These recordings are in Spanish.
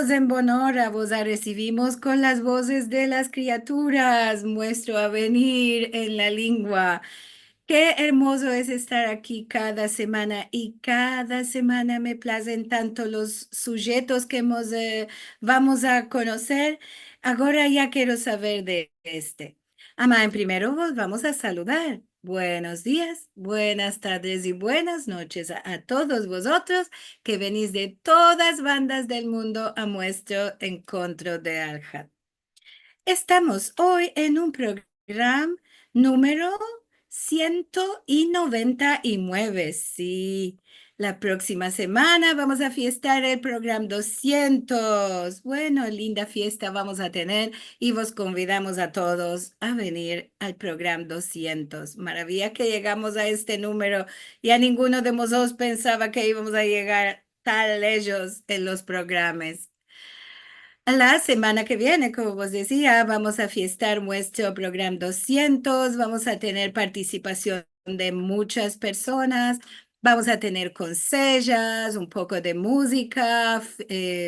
En Bonora, vos a recibimos con las voces de las criaturas, muestro a venir en la lengua. Qué hermoso es estar aquí cada semana y cada semana me placen tanto los sujetos que vamos a conocer. Ahora ya quiero saber de este. Ama, en primero vos vamos a saludar. Buenos días, buenas tardes y buenas noches a todos vosotros que venís de todas bandas del mundo a nuestro encuentro de Aljat. Estamos hoy en un programa número 199. Sí, la próxima semana vamos a fiestar el programa 200. Bueno, linda fiesta vamos a tener y vos convidamos a todos a venir al programa 200. Maravilla que llegamos a este número. Ya ninguno de nosotros pensaba que íbamos a llegar tal ellos en los programas. La semana que viene, como vos decía, vamos a fiestar nuestro programa 200, vamos a tener participación de muchas personas, vamos a tener consejos, un poco de música,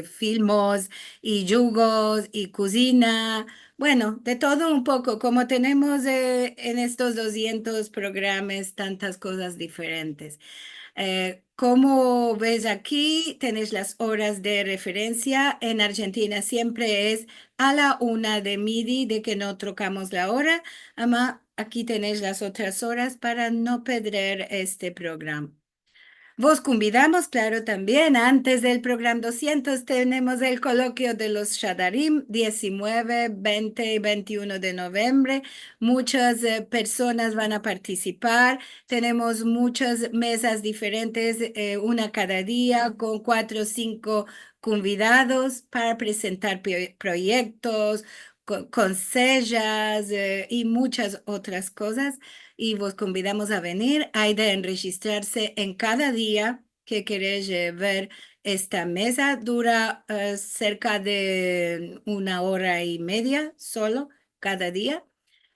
filmos y jugos y cocina, bueno, de todo un poco, como tenemos en estos 200 programas tantas cosas diferentes. Como ves aquí, tenés las horas de referencia. En Argentina siempre es a la 1 de que no trocamos la hora. Ama, aquí tenés las otras horas para no perder este programa. Vos convidamos, claro, también. Antes del programa 200 tenemos el coloquio de los Shadarim, 19, 20 y 21 de noviembre. Muchas personas van a participar. Tenemos muchas mesas diferentes, una cada día, con 4 o 5 convidados para presentar proyectos, consejos y muchas otras cosas y vos convidamos a venir. Hay de registrarse en cada día que querés ver esta mesa. Dura cerca de 1 hora y media solo cada día.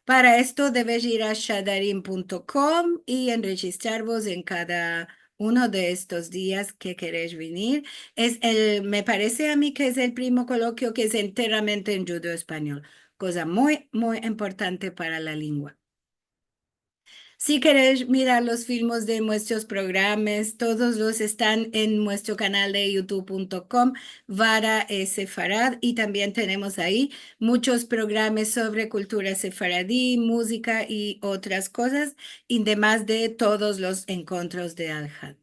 Para esto debes ir a shadarim.com y registraros en cada uno de estos días que querés venir. Me parece a mí que es el primo coloquio que es enteramente en judío español, cosa muy, muy importante para la lengua. Si queréis mirar los filmes de nuestros programas, todos los están en nuestro canal de youtube.com, Vara Sefarad, y también tenemos ahí muchos programas sobre cultura sefaradí, música y otras cosas, y demás de todos los encuentros de Al-Had.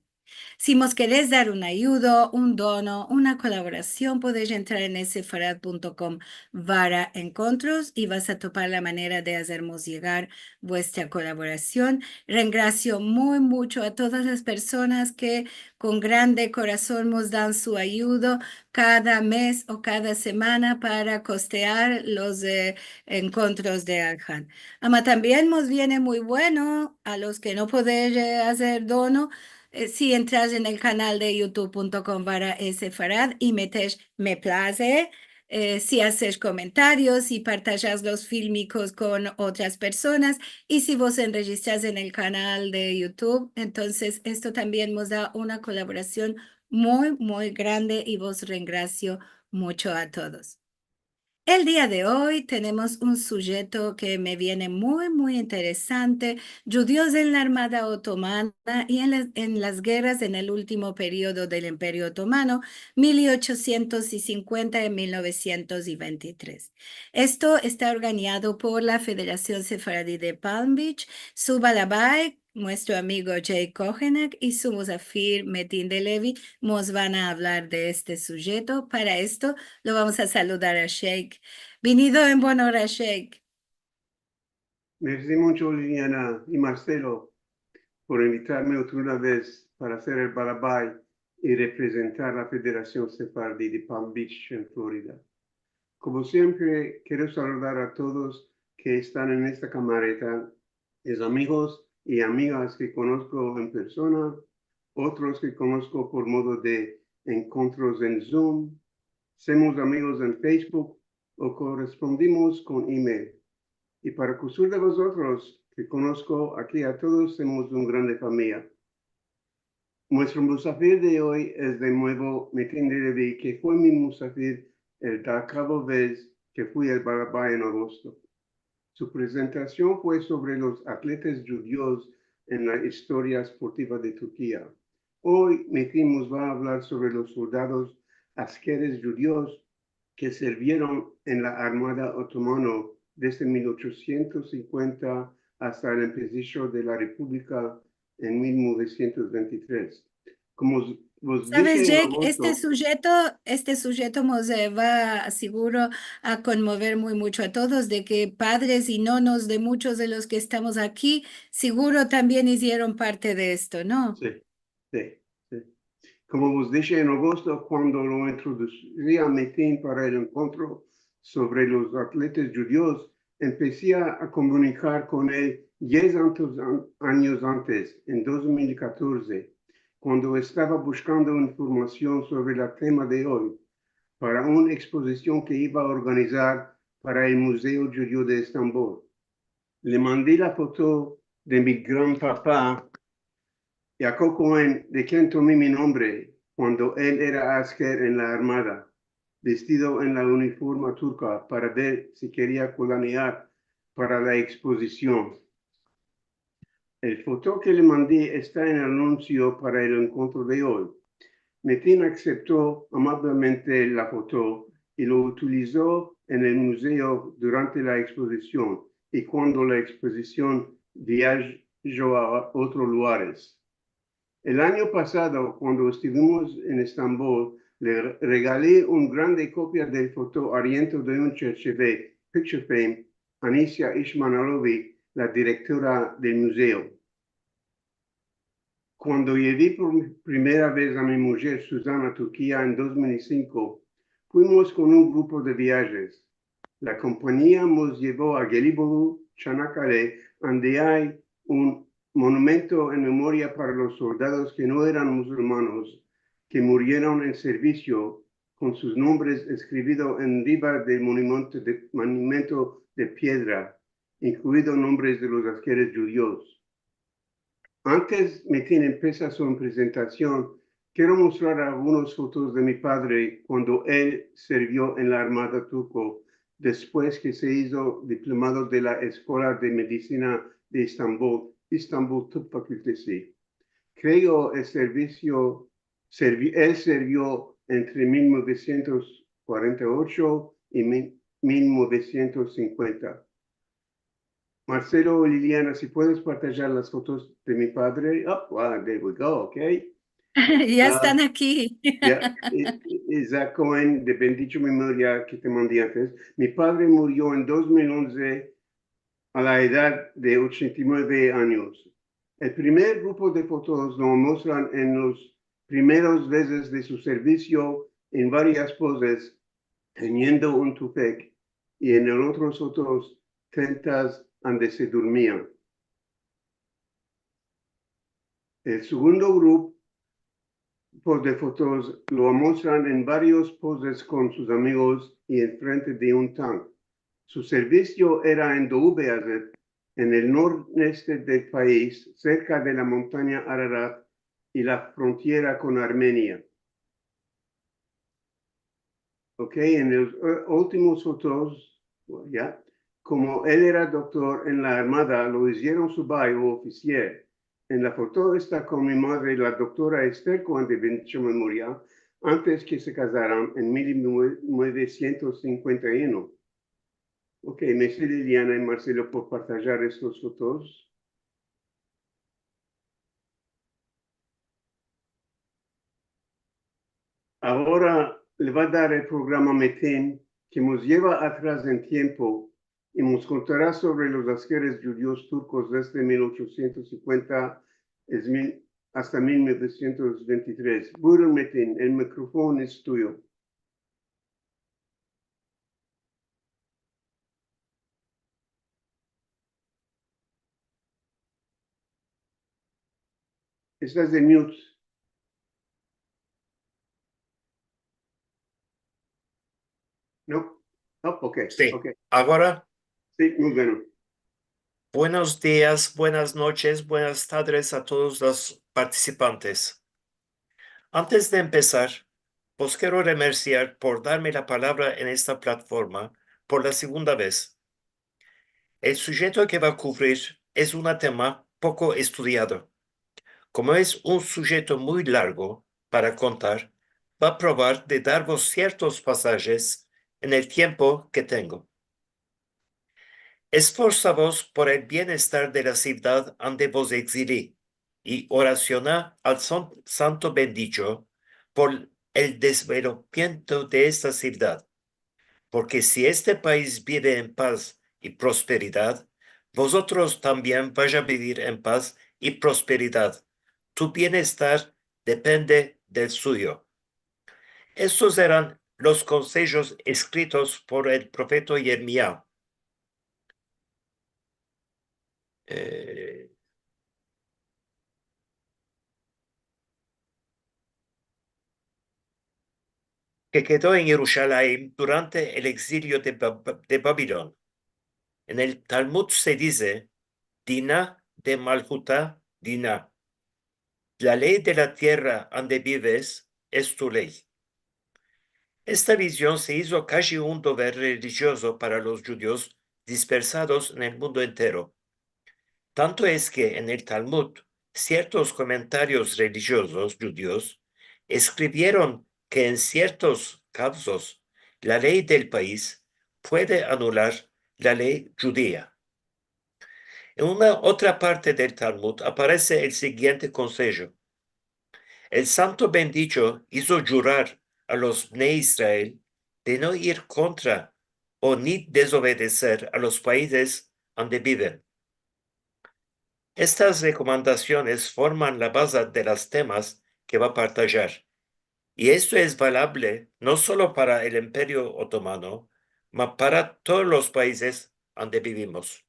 Si nos querés dar una ayuda, un dono, una colaboración, podéis entrar en sefarad.com vara encontros y vas a topar la manera de hacernos llegar vuestra colaboración. Rengracio muy mucho a todas las personas que con grande corazón nos dan su ayuda cada mes o cada semana para costear los encuentros de Arjan. Ama también nos viene muy bueno a los que no podéis hacer dono si entras en el canal de youtube.com para Farad y metes me place, si haces comentarios, si partajas los fílmicos con otras personas y si vos enregistras en el canal de YouTube, entonces esto también nos da una colaboración muy, muy grande y vos rengracio mucho a todos. El día de hoy tenemos un sujeto que me viene muy, muy interesante, judíos en la Armada Otomana y en las guerras en el último periodo del Imperio Otomano, 1850 y 1923. Esto está organizado por la Federación Sefaradí de Palm Beach, su balabay, nuestro amigo Jay Kohenak y su musafir Metin de Levi nos van a hablar de este sujeto. Para esto, lo vamos a saludar a Sheikh. Venido en buena hora, Sheikh. Merci mucho, Liliana y Marcelo, por invitarme otra vez para hacer el balabay y representar la Federación Sefardí de Palm Beach, en Florida. Como siempre, quiero saludar a todos que están en esta camareta, mis amigos y amigas que conozco en persona, otros que conozco por modo de encuentros en Zoom, somos amigos en Facebook o correspondimos con email. Y para kusur de vosotros, que conozco aquí a todos, somos una grande familia. Nuestro musafir de hoy es de nuevo Metin Levi, que fue mi musafir el octava vez que fui al Barabai en agosto. Su presentación fue sobre los atletas judíos en la historia esportiva de Turquía. Hoy Metin nos va a hablar sobre los soldados askeres judíos que sirvieron en la Armada Otomana desde 1850 hasta el inicio de la República en 1923. Como vos dije Sabes, en Jake, agosto, este sujeto nos va seguro a conmover muy mucho a todos, de que padres y nonos de muchos de los que estamos aquí, seguro también hicieron parte de esto, ¿no? sí, sí, sí. Como vos dije en agosto, cuando lo introducí a Metin para el encuentro sobre los atletas judíos, empecé a comunicar con él 10 años antes, en 2014, cuando estaba buscando información sobre el tema de hoy, para una exposición que iba a organizar para el Museo Judío de Estambul. Le mandé la foto de mi gran papá, Jacob Cohen, de quien tomé mi nombre cuando él era asker en la Armada, vestido en la uniforme turca para ver si quería colanear para la exposición. El foto que le mandé está en el anuncio para el encuentro de hoy. Metin aceptó amablemente la foto y lo utilizó en el museo durante la exposición y cuando la exposición viajó a otros lugares. El año pasado, cuando estuvimos en Estambul, le regalé una grande copia del foto aliento de un chercheve, Picture Fame, Anisia Ishmanalovic, la directora del museo. Cuando llevé por primera vez a mi mujer Susana a Turquía en 2005, fuimos con un grupo de viajes. La compañía nos llevó a Gelibolu, Çanakkale, donde hay un monumento en memoria para los soldados que no eran musulmanes, que murieron en servicio, con sus nombres escritos arriba del monumento de piedra, incluidos nombres de los askeres judíos. Antes Metin empieza su presentación, quiero mostrar algunas fotos de mi padre cuando él sirvió en la Armada turco, después que se hizo diplomado de la Escuela de Medicina de Istanbul Tıp Fakültesi. Creo él sirvió entre 1948 y 1950. Marcelo, Liliana, si puedes partajar las fotos de mi padre. Oh, wow, there we go, okay. Ya están aquí. Ya, Isaac Cohen, de bendita memoria que te mandé antes. Mi padre murió en 2011 a la edad de 89 años. El primer grupo de fotos lo muestran en los primeros meses de su servicio en varias poses, teniendo un tupec, y en el otros fotos tentas donde se dormían. El segundo grupo de fotos lo muestran en varios poses con sus amigos y enfrente de un tanque. Su servicio era en Doğu-Beyazıt, en el noreste del país, cerca de la montaña Ararat y la frontera con Armenia. Ok, en los últimos fotos, ya, como él era doctor en la Armada, lo hicieron su baño oficial. En la foto está con mi madre, la doctora Esther Cohen de bendita memoria, antes que se casaran en 1951. Ok, merci Liliana y Marcelo por partajar estas fotos. Ahora le va a dar el programa Metin, que nos lleva atrás en tiempo y nos contará sobre los askeres judíos turcos desde 1850 hasta 1923. Buyurun Metin, el micrófono es tuyo. Estás de mute. ¿No? Oh, ok, Sí, ok. ahora, Sí, muy bueno. buenos días, buenas noches, buenas tardes a todos los participantes. Antes de empezar, os quiero remerciar por darme la palabra en esta plataforma por la segunda vez. El sujeto que va a cubrir es un tema poco estudiado. Como es un sujeto muy largo para contar, va a probar de daros ciertos pasajes en el tiempo que tengo. Esforzaos por el bienestar de la ciudad donde vos exilí y oraciona al santo bendito por el desvelamiento de esta ciudad, porque si este país vive en paz y prosperidad, vosotros también vais a vivir en paz y prosperidad. Tu bienestar depende del suyo. Estos eran los consejos escritos por el profeta Jeremías. Que quedó en Jerusalén durante el exilio de Babilón. En el Talmud se dice, Dinah de Malhuta, Dinah. La ley de la tierra donde vives es tu ley. Esta visión se hizo casi un deber religioso para los judíos dispersados en el mundo entero. Tanto es que en el Talmud, ciertos comentarios religiosos judíos escribieron que en ciertos casos la ley del país puede anular la ley judía. En una otra parte del Talmud aparece el siguiente consejo. El santo bendito hizo jurar a los de Israel de no ir contra o ni desobedecer a los países donde viven. Estas recomendaciones forman la base de los temas que va a partajar. Y esto es valable no solo para el Imperio Otomano, sino para todos los países donde vivimos.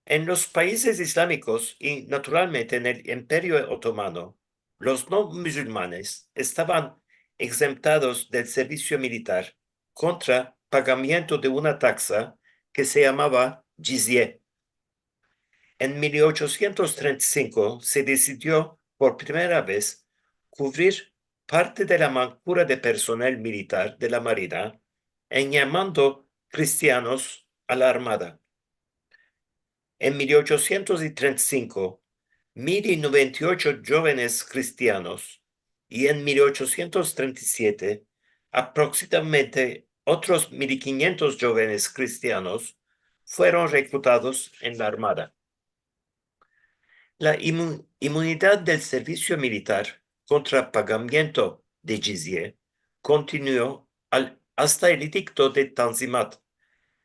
En los países islámicos y naturalmente en el Imperio Otomano, los no musulmanes estaban exentados del servicio militar contra pagamiento de una taxa que se llamaba jizye. En 1835 se decidió por primera vez cubrir parte de la mancura de personal militar de la Marina en llamando cristianos a la Armada. En 1835, 1098 jóvenes cristianos y en 1837 aproximadamente otros 1500 jóvenes cristianos fueron reclutados en la Armada. La inmunidad del servicio militar contra pagamiento de jizye continuó hasta el edicto de Tanzimat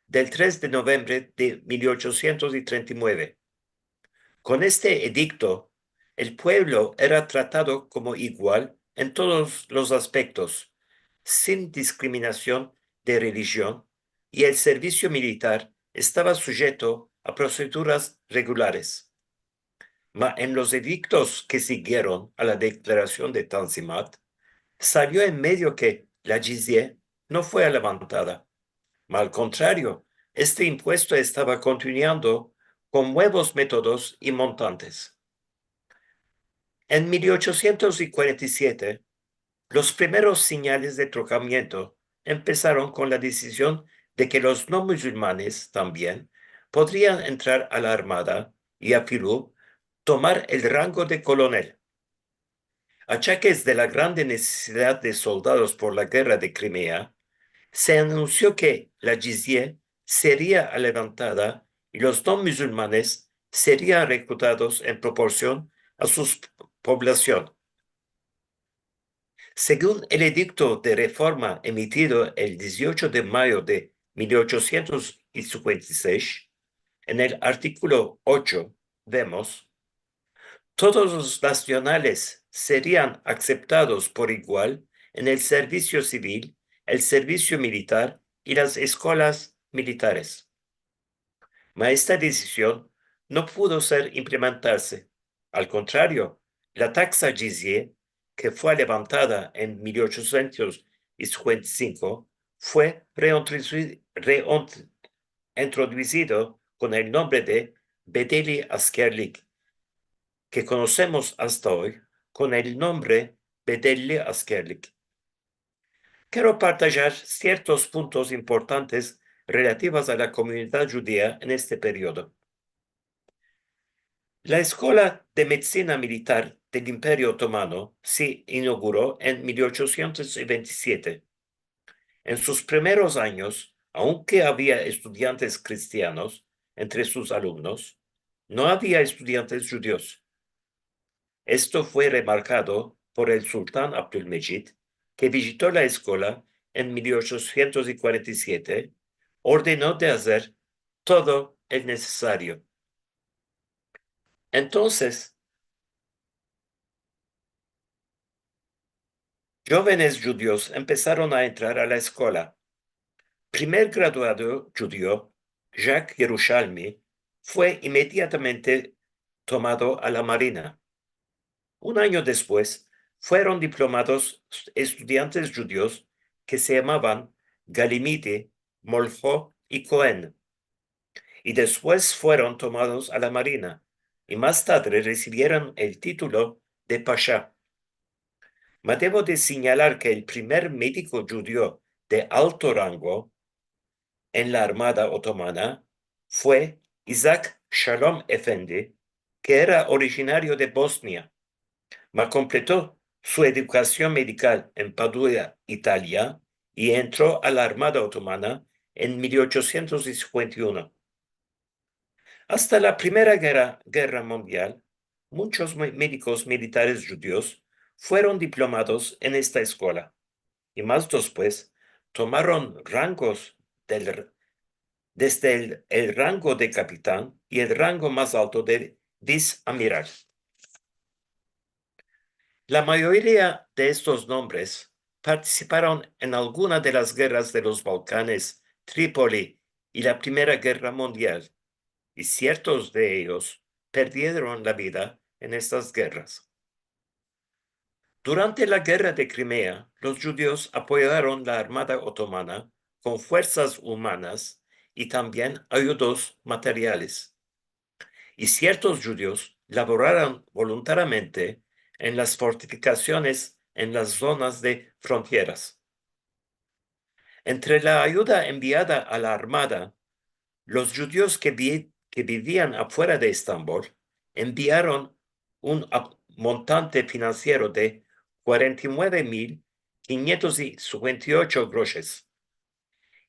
del 3 de noviembre de 1839. Con este edicto, el pueblo era tratado como igual en todos los aspectos, sin discriminación de religión, y el servicio militar estaba sujeto a proceduras regulares. En los edictos que siguieron a la declaración de Tanzimat, salió en medio que la jizye no fue levantada. Al contrario, este impuesto estaba continuando con nuevos métodos y montantes. En 1847, los primeros señales de trocamiento empezaron con la decisión de que los no musulmanes también podrían entrar a la armada y a Filú tomar el rango de coronel. Achaques de la grande necesidad de soldados por la guerra de Crimea, se anunció que la jizye sería levantada y los no musulmanes serían reclutados en proporción a su población. Según el edicto de reforma emitido el 18 de mayo de 1856, en el artículo 8 vemos: todos los nacionales serían aceptados por igual en el servicio civil, el servicio militar y las escuelas militares. Mas esta decisión no pudo ser implementarse. Al contrario, la taxa jizye, que fue levantada en 1855, fue reintroducido con el nombre de Bedeli Askerlik. que conocemos hasta hoy con el nombre Bedelli Askerlik. Quiero partillar ciertos puntos importantes relativos a la comunidad judía en este periodo. La Escuela de Medicina Militar del Imperio Otomano se inauguró en 1827. En sus primeros años, aunque había estudiantes cristianos entre sus alumnos, no había estudiantes judíos. Esto fue remarcado por el sultán Abdülmecid, que visitó la escuela en 1847, ordenó de hacer todo el necesario. Entonces, jóvenes judíos empezaron a entrar a la escuela. Primer graduado judío, Jacques Yerushalmi, fue inmediatamente tomado a la Marina. Un año después, fueron diplomados estudiantes judíos que se llamaban Galimidi, Molcho y Cohen, y después fueron tomados a la Marina, y más tarde recibieron el título de Pasha. Me debo de señalar que el primer médico judío de alto rango en la Armada Otomana fue Isaac Shalom Efendi, que era originario de Bosnia. Completó su educación medical en Padua, Italia, y entró a la Armada Otomana en 1851. Hasta la Primera Guerra Mundial, muchos médicos militares judíos fueron diplomados en esta escuela, y más después tomaron rangos desde el rango de capitán y el rango más alto de viceamiral. La mayoría de estos nombres participaron en alguna de las guerras de los Balcanes, Trípoli y la Primera Guerra Mundial, y ciertos de ellos perdieron la vida en estas guerras. Durante la Guerra de Crimea, los judíos apoyaron la Armada Otomana con fuerzas humanas y también ayudos materiales. Y ciertos judíos laboraron voluntariamente en las fortificaciones en las zonas de fronteras. Entre la ayuda enviada a la armada, los judíos que vivían afuera de Estambul enviaron un montante financiero de 49.558 groches.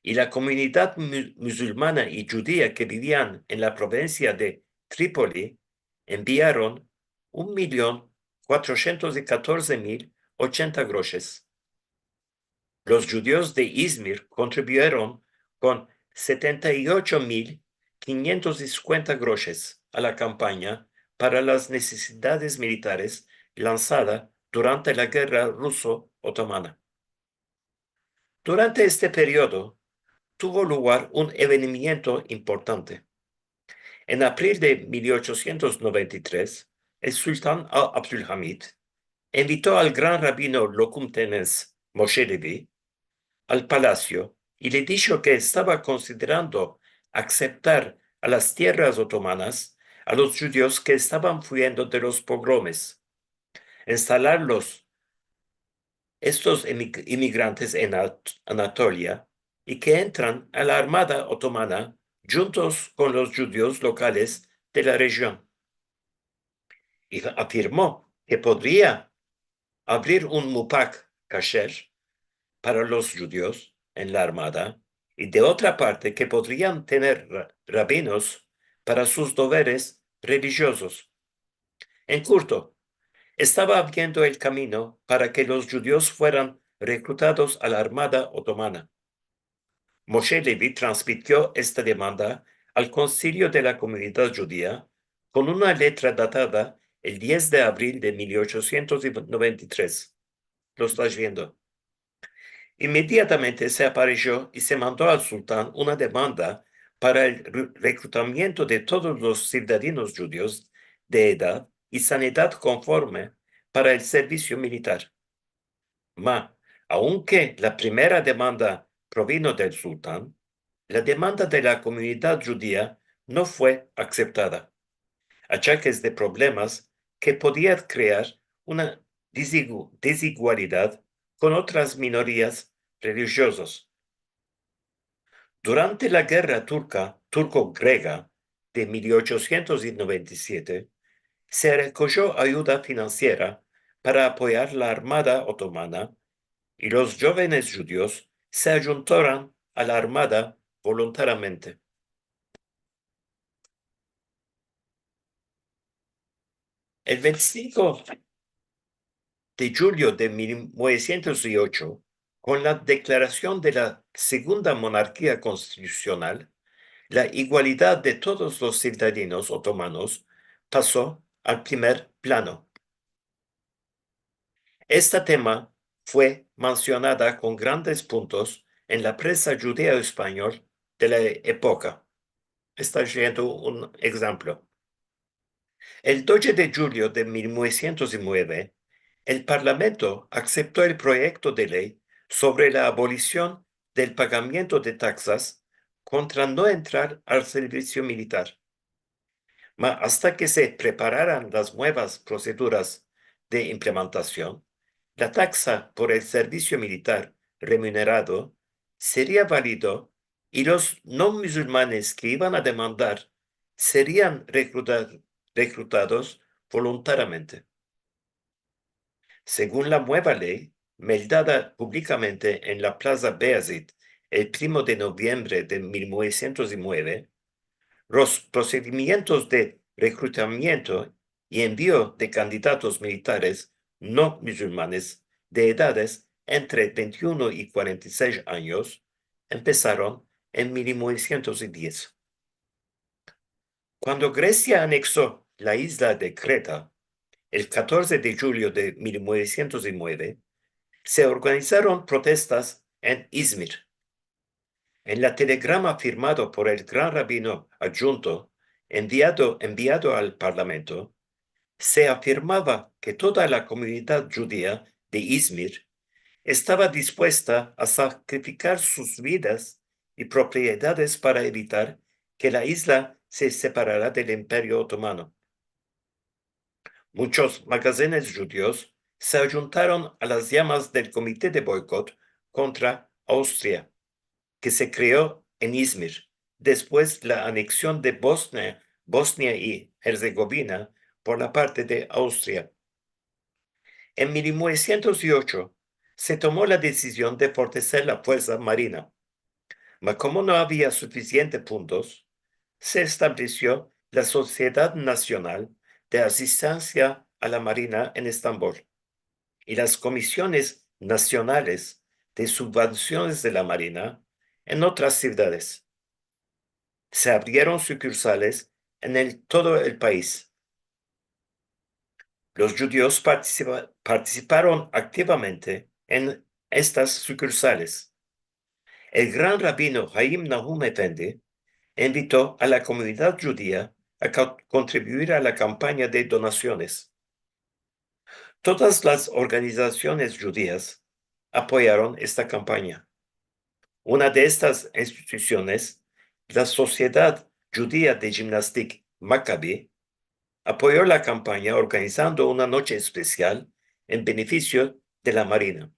Y la comunidad musulmana y judía que vivían en la provincia de Trípoli enviaron 1.414.080 groches. Los judíos de Izmir contribuyeron con 78.550 groches a la campaña para las necesidades militares lanzada durante la guerra ruso-otomana. Durante este periodo, tuvo lugar un evento importante. En abril de 1893, el sultán Abdülhamid invitó al gran rabino Lokum Tenens Moshe Levi al palacio y le dijo que estaba considerando aceptar a las tierras otomanas a los judíos que estaban huyendo de los pogromes, instalarlos estos inmigrantes en Anatolia y que entran a la Armada Otomana juntos con los judíos locales de la región. Y afirmó que podría abrir un mupak kasher para los judíos en la Armada y de otra parte que podrían tener rabinos para sus deberes religiosos. En corto, estaba abriendo el camino para que los judíos fueran reclutados a la Armada Otomana. Moshe Levi transmitió esta demanda al Concilio de la Comunidad Judía con una letra datada el 10 de abril de 1893. Lo estás viendo. Inmediatamente se apareció y se mandó al sultán una demanda para el reclutamiento de todos los ciudadanos judíos de edad y sanidad conforme para el servicio militar. Aunque la primera demanda provino del sultán, la demanda de la comunidad judía no fue aceptada. Achaques de problemas que podía crear una desigualdad con otras minorías religiosas. Durante la guerra turco-griega de 1897, se recogió ayuda financiera para apoyar la armada otomana y los jóvenes judíos se ayuntaron a la armada voluntariamente. El 25 de julio de 1908, con la declaración de la Segunda Monarquía Constitucional, la igualdad de todos los ciudadanos otomanos pasó al primer plano. Este tema fue mencionada con grandes puntos en la prensa judía española de la época. Está siendo un ejemplo. El 12 de julio de 1909, el Parlamento aceptó el proyecto de ley sobre la abolición del pagamiento de taxas contra no entrar al servicio militar. Mas hasta que se prepararan las nuevas proceduras de implementación, la taxa por el servicio militar remunerado sería válido y los no musulmanes que iban a demandar serían reclutados voluntariamente. Según la nueva ley, meldada públicamente en la Plaza Beazit el 1 de noviembre de 1909, los procedimientos de reclutamiento y envío de candidatos militares no musulmanes de edades entre 21 y 46 años empezaron en 1910. Cuando Grecia anexó la isla de Creta, el 14 de julio de 1909, se organizaron protestas en Izmir. En la telegrama firmado por el gran rabino adjunto enviado al Parlamento, se afirmaba que toda la comunidad judía de Izmir estaba dispuesta a sacrificar sus vidas y propiedades para evitar que la isla se separara del Imperio Otomano. Muchos magazines judíos se ayuntaron a las llamas del Comité de Boicot contra Austria, que se creó en Izmir después de la anexión de Bosnia y Herzegovina por la parte de Austria. En 1908 se tomó la decisión de fortalecer la fuerza marina, mas como no había suficientes puntos, se estableció la Sociedad Nacional de Asistencia a la Marina en Estambul y las comisiones nacionales de subvenciones de la Marina en otras ciudades. Se abrieron sucursales en todo el país. Los judíos participaron activamente en estas sucursales. El gran rabino Haim Nahum Efendi invitó a la comunidad judía a contribuir a la campaña de donaciones. Todas las organizaciones judías apoyaron esta campaña. Una de estas instituciones, la Sociedad Judía de Gimnástica Maccabi, apoyó la campaña organizando una noche especial en beneficio de la Marina.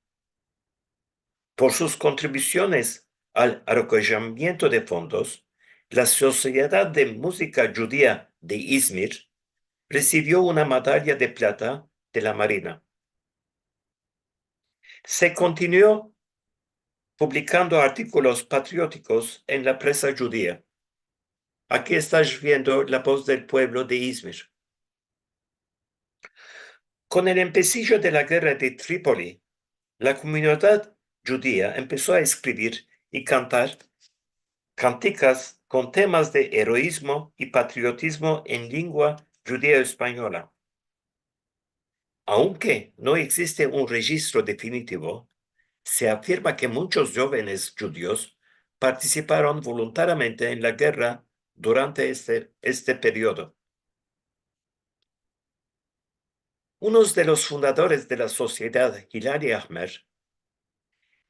Por sus contribuciones al recogimiento de fondos, la Sociedad de Música Judía de Izmir recibió una medalla de plata de la Marina. Se continuó publicando artículos patrióticos en la prensa judía. Aquí estás viendo la voz del pueblo de Izmir. Con el empecillo de la guerra de Trípoli, la comunidad judía empezó a escribir y cantar cánticas con temas de heroísmo y patriotismo en lengua judía española. Aunque no existe un registro definitivo, se afirma que muchos jóvenes judíos participaron voluntariamente en la guerra durante este periodo. Uno de los fundadores de la sociedad, Hilali Ahmer,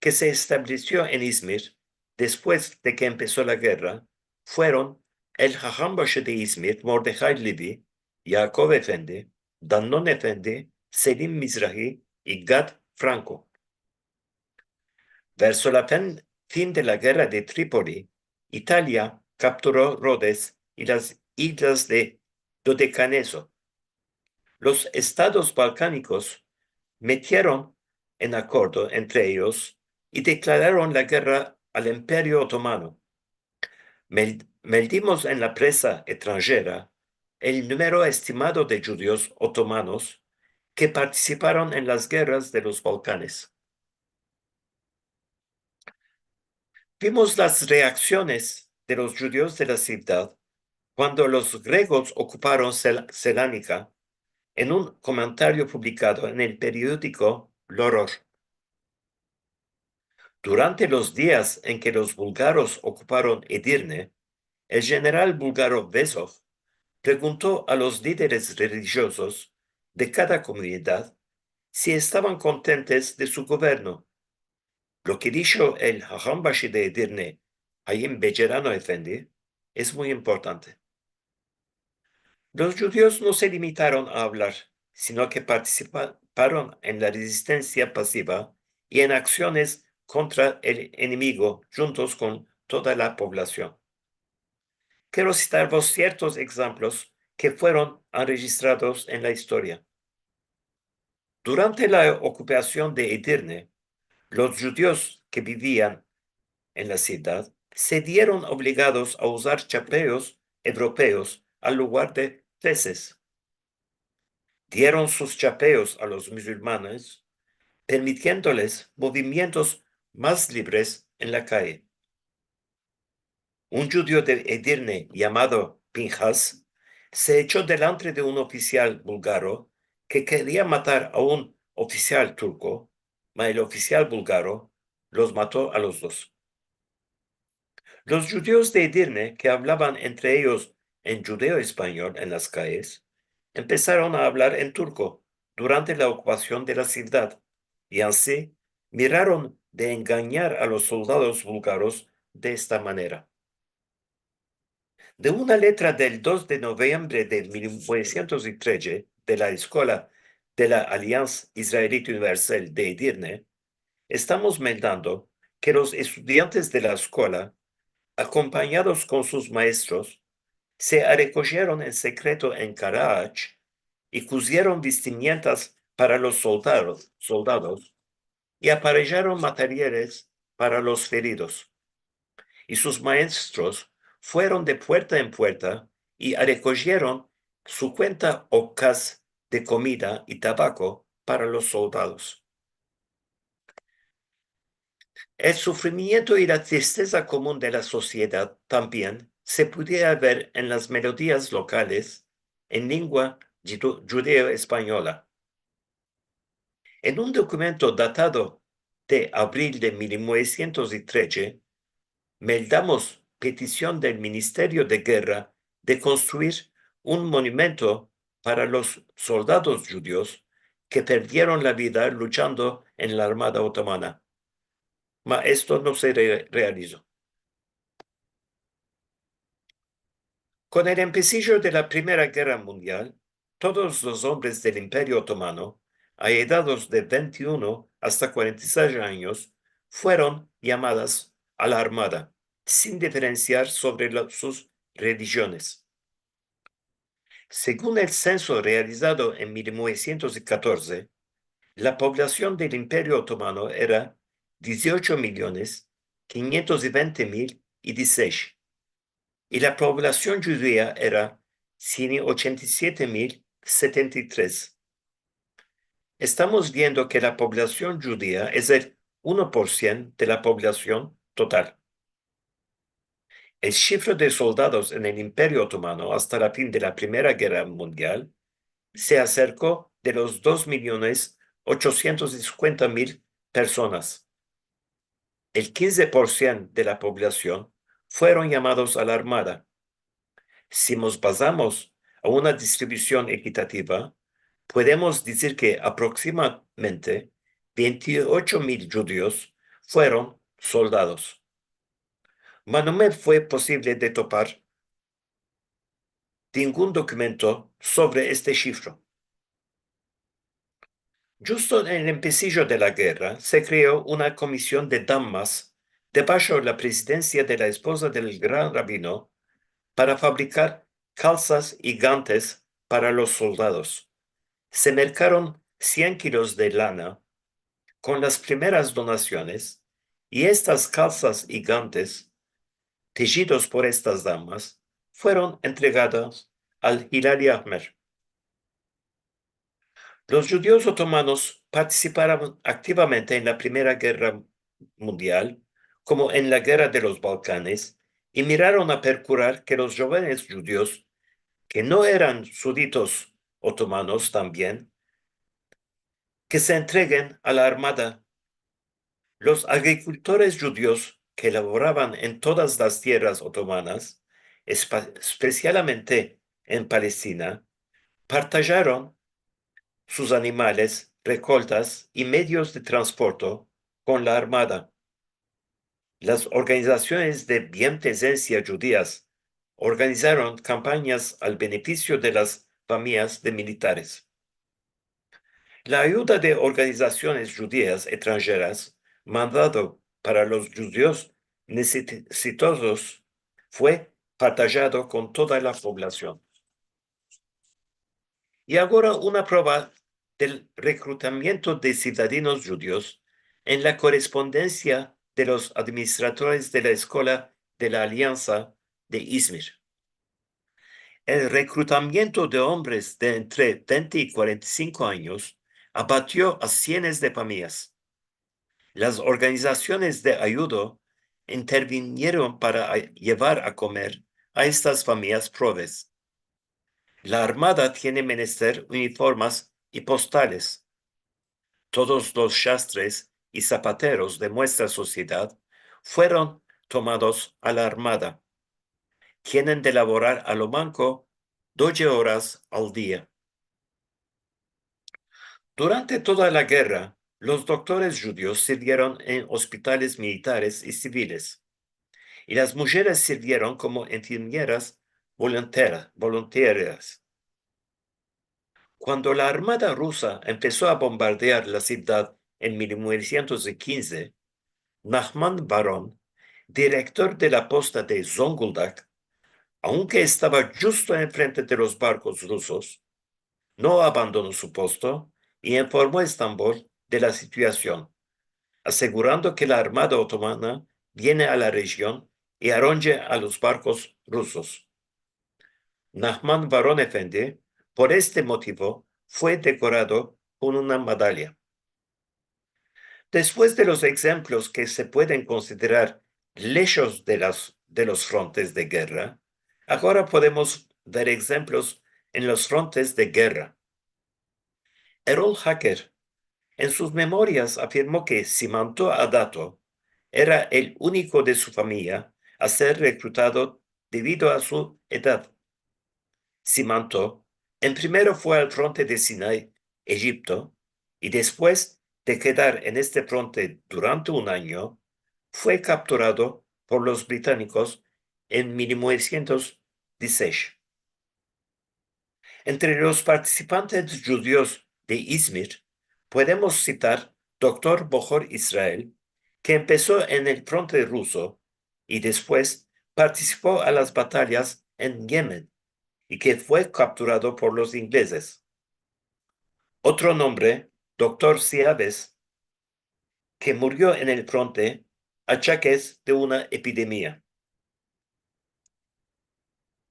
que se estableció en Izmir después de que empezó la guerra, fueron el Jajam Bashe de Izmir, Mordechai Levi, Yaakov Efendi, Danon Efendi, Selim Mizrahi y Gad Franco. Verso la fin de la guerra de Trípoli, Italia capturó Rhodes y las islas de Dodecaneso. Los estados balcánicos metieron en acuerdo entre ellos y declararon la guerra al Imperio Otomano. Medimos en la prensa extranjera el número estimado de judíos otomanos que participaron en las guerras de los Balcanes. Vimos las reacciones de los judíos de la ciudad cuando los griegos ocuparon Selánica en un comentario publicado en el periódico L'Horror. Durante los días en que los búlgaros ocuparon Edirne, el general búlgaro Vezov preguntó a los líderes religiosos de cada comunidad si estaban contentos de su gobierno. Lo que dijo el Hahambashi de Edirne, Hayim Becerano Efendi, es muy importante. Los judíos no se limitaron a hablar, sino que participaron en la resistencia pasiva y en acciones contra el enemigo juntos con toda la población. Quiero citar ciertos ejemplos que fueron registrados en la historia. Durante la ocupación de Edirne, los judíos que vivían en la ciudad se vieron obligados a usar chapeos europeos al lugar de feces. Dieron sus chapeos a los musulmanes, permitiéndoles movimientos más libres en la calle. Un judío de Edirne llamado Pinjas se echó delante de un oficial búlgaro que quería matar a un oficial turco, mas el oficial búlgaro los mató a los dos. Los judíos de Edirne, que hablaban entre ellos en judeo-español en las calles, empezaron a hablar en turco durante la ocupación de la ciudad y así miraron de engañar a los soldados búlgaros de esta manera. De una letra del 2 de noviembre de 1913 de la Escuela de la Alianza Israelita Universal de Edirne, estamos meldando que los estudiantes de la escuela, acompañados con sus maestros, se recogieron en secreto en Karach y cosieron vestimentas para los soldados y aparejaron materiales para los feridos. Y sus maestros fueron de puerta en puerta y recogieron su cuenta ocas de comida y tabaco para los soldados. El sufrimiento y la tristeza común de la sociedad también se pudiera ver en las melodías locales en lengua judeo-española. En un documento datado de abril de 1913, meldamos petición del Ministerio de Guerra de construir un monumento para los soldados judíos que perdieron la vida luchando en la Armada Otomana. Mas esto no se realizó. Con el empecillo de la Primera Guerra Mundial, todos los hombres del Imperio Otomano, a edades de 21 hasta 46 años, fueron llamadas a la Armada, sin diferenciar sobre sus religiones. Según el censo realizado en 1914, la población del Imperio Otomano era 18.520.016 y la población judía era 187.073. Estamos viendo que la población judía es el 1% de la población total. El cifra de soldados en el Imperio Otomano hasta la fin de la Primera Guerra Mundial se acercó de los 2.850.000 personas. El 15% de la población fueron llamados a la Armada. Si nos basamos a una distribución equitativa, podemos decir que aproximadamente 28.000 judíos fueron soldados. Mas no me fue posible de topar ningún documento sobre este cifra. Justo en el empecillo de la guerra, se creó una comisión de damas debajo de la presidencia de la esposa del gran rabino para fabricar calzas y gantes para los soldados. Se mercaron 100 kilos de lana con las primeras donaciones y estas calzas y gantes, tejidos por estas damas, fueron entregados al Hilali Ahmer. Los judíos otomanos participaron activamente en la Primera Guerra Mundial, como en la Guerra de los Balcanes, y miraron a procurar que los jóvenes judíos, que no eran súbditos otomanos también, que se entreguen a la armada. Los agricultores judíos que laboraban en todas las tierras otomanas, especialmente en Palestina, partallaron sus animales, recoltas y medios de transporte con la armada. Las organizaciones de bienpresencia judías organizaron campañas al beneficio de las familias de militares. La ayuda de organizaciones judías extranjeras mandado para los judíos necesitosos fue partallado con toda la población. Y ahora una prueba del reclutamiento de ciudadanos judíos en la correspondencia de los administradores de la Escuela de la Alianza de Izmir. El reclutamiento de hombres de entre 20 y 45 años abatió a cientos de familias. Las organizaciones de ayuda intervinieron para llevar a comer a estas familias pobres. La Armada tiene menester uniformes y postales. Todos los sastres y zapateros de nuestra sociedad fueron tomados a la Armada. Tienen de laborar a lo manco 12 horas al día. Durante toda la guerra, los doctores judíos sirvieron en hospitales militares y civiles, y las mujeres sirvieron como enfermeras voluntarias. Cuando la Armada rusa empezó a bombardear la ciudad en 1915, Nachman Baron, director de la posta de Zonguldak, aunque estaba justo enfrente de los barcos rusos, no abandonó su puesto y informó a Estambul de la situación, asegurando que la Armada otomana viene a la región y arrolle a los barcos rusos. Nachman Baron Efendi, por este motivo, fue decorado con una medalla. Después de los ejemplos que se pueden considerar lejos de los frontes de guerra, ahora podemos ver ejemplos en los frontes de guerra. Errol Hacker, en sus memorias, afirmó que Simanto Adato era el único de su familia a ser reclutado debido a su edad. Simanto, en primero fue al fronte de Sinai, Egipto, y después de quedar en este fronte durante un año, fue capturado por los británicos en 1916. Entre los participantes judíos de Izmir, podemos citar Dr. Bohor Israel, que empezó en el fronte ruso y después participó a las batallas en Yemen y que fue capturado por los ingleses. Otro nombre, Dr. Siaves, que murió en el fronte a achaques de una epidemia.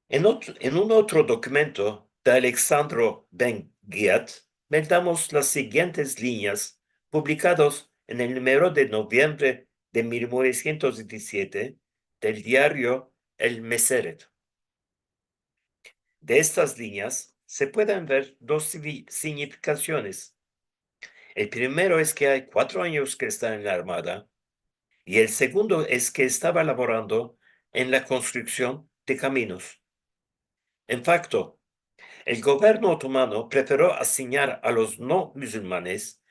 En un otro documento de Alexandro Ben-Ghiat, damos las siguientes líneas publicadas en el número de noviembre de 1917 del diario El Meseret. De estas líneas se pueden ver dos significaciones. El primero es que hay 4 años que está en la Armada y el segundo es que estaba laborando en la construcción de caminos. En facto, el gobierno otomano prefirió asignar a los no musulmanes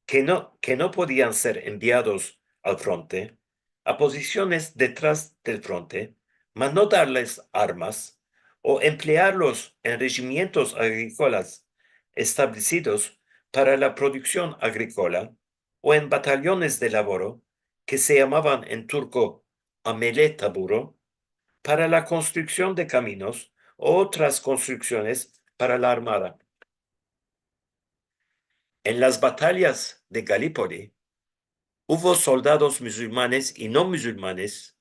que no podían ser enviados al frente a posiciones detrás del frente, mas no darles armas o emplearlos en regimientos agrícolas establecidos para la producción agrícola o en batallones de laboro que se llamaban en turco amele taburo, para la construcción de caminos o otras construcciones para la armada. En las batallas de Galípoli hubo soldados musulmanes y no musulmanes.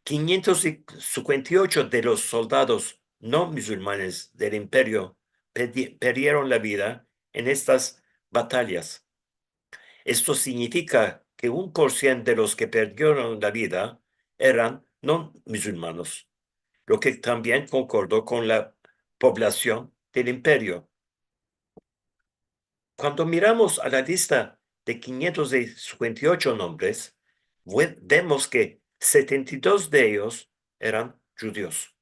558 de los soldados no musulmanes del imperio perdieron la vida en estas batallas. Esto significa que 1% de los que perdieron la vida eran no musulmanos, lo que también concordó con la población del imperio. Cuando miramos a la lista de 558 nombres, vemos que 72 de ellos eran judíos.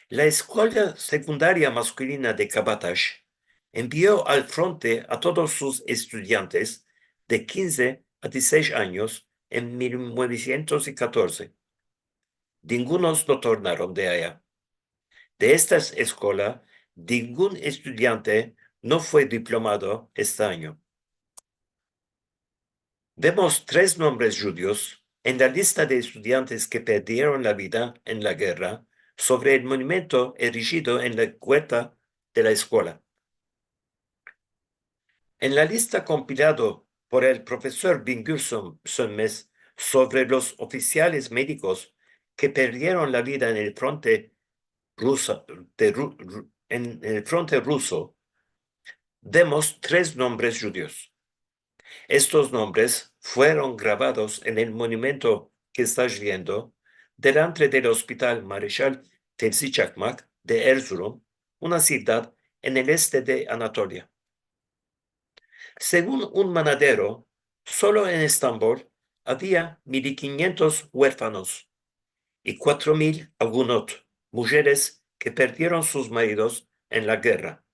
La escuela secundaria masculina de Kabatash envió al frente a todos sus estudiantes de 15 a 16 años en 1914. Ningunos no tornaron de allá. De esta escuela, ningún estudiante no fue diplomado este año. Vemos 3 nombres judíos en la lista de estudiantes que perdieron la vida en la guerra sobre el monumento erigido en la puerta de la escuela. En la lista compilado por el profesor Bingür Sönmez sobre los oficiales médicos que perdieron la vida en el frente ruso, vemos 3 nombres judíos. Estos nombres fueron grabados en el monumento que estás viendo delante del Hospital Marechal Tevzi Çakmak de Erzurum, una ciudad en el este de Anatolia. Según un manadero, solo en Estambul había 1.500 huérfanos y 4.000 agunot, mujeres que perdieron sus maridos en la guerra.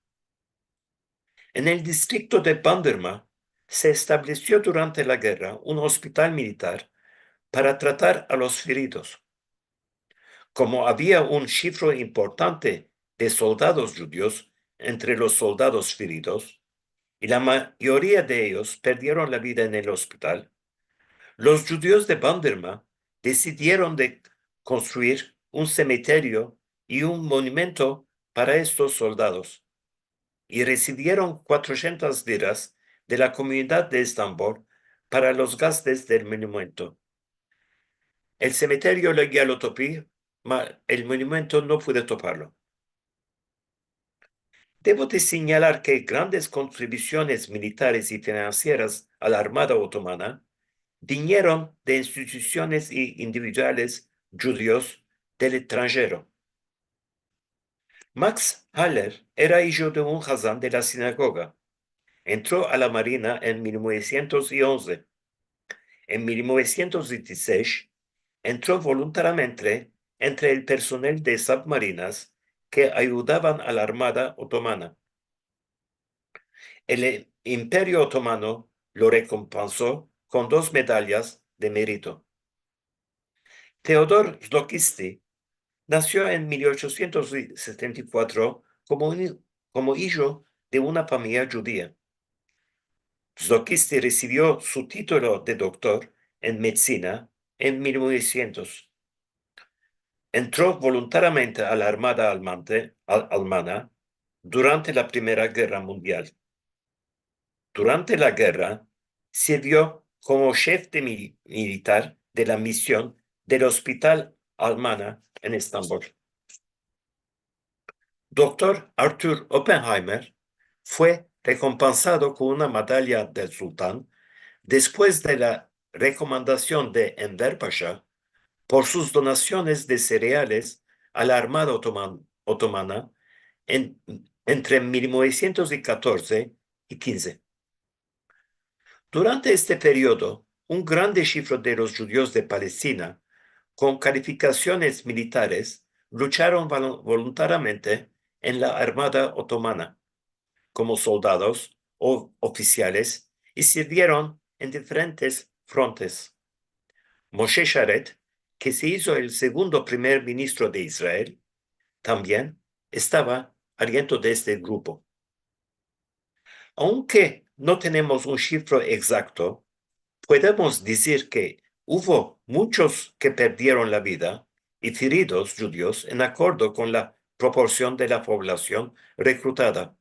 En el distrito de Bandırma se estableció durante la guerra un hospital militar para tratar a los feridos. Como había un cifro importante de soldados judíos entre los soldados feridos, y la mayoría de ellos perdieron la vida en el hospital, los judíos de Bandırma decidieron de construir un cementerio y un monumento para estos soldados, y recibieron 400 liras de la comunidad de Estambul para los gastos del monumento. El cementerio ya lo topé, pero el monumento no pude toparlo. Debo de señalar que grandes contribuciones militares y financieras a la Armada Otomana vinieron de instituciones y individuales judíos del extranjero. Max Haller era hijo de un hazán de la sinagoga. Entró a la Marina en 1911. En 1916 entró voluntariamente entre el personal de submarinas que ayudaban a la Armada Otomana. El Imperio Otomano lo recompensó con 2 medallas de mérito. Theodor Zlokisti nació en 1874 como hijo de una familia judía. Zlokisti recibió su título de doctor en medicina en 1900. Entró voluntariamente a la Armada alemana durante la Primera Guerra Mundial. Durante la guerra, sirvió como jefe militar de la misión del Hospital Almana en Estambul. Dr. Arthur Oppenheimer fue recompensado con una medalla del sultán después de la recomendación de Enver Pasha por sus donaciones de cereales a la Armada Otomana entre 1914 y 15. Durante este periodo, un grande cifra de los judíos de Palestina, con calificaciones militares, lucharon voluntariamente en la Armada Otomana, como soldados o oficiales, y sirvieron en diferentes frontes. Moshe Sharet, que se hizo el segundo primer ministro de Israel, también estaba aliento de este grupo. Aunque no tenemos un cifro exacto, podemos decir que hubo muchos que perdieron la vida y feridos judíos en acuerdo con la proporción de la población reclutada.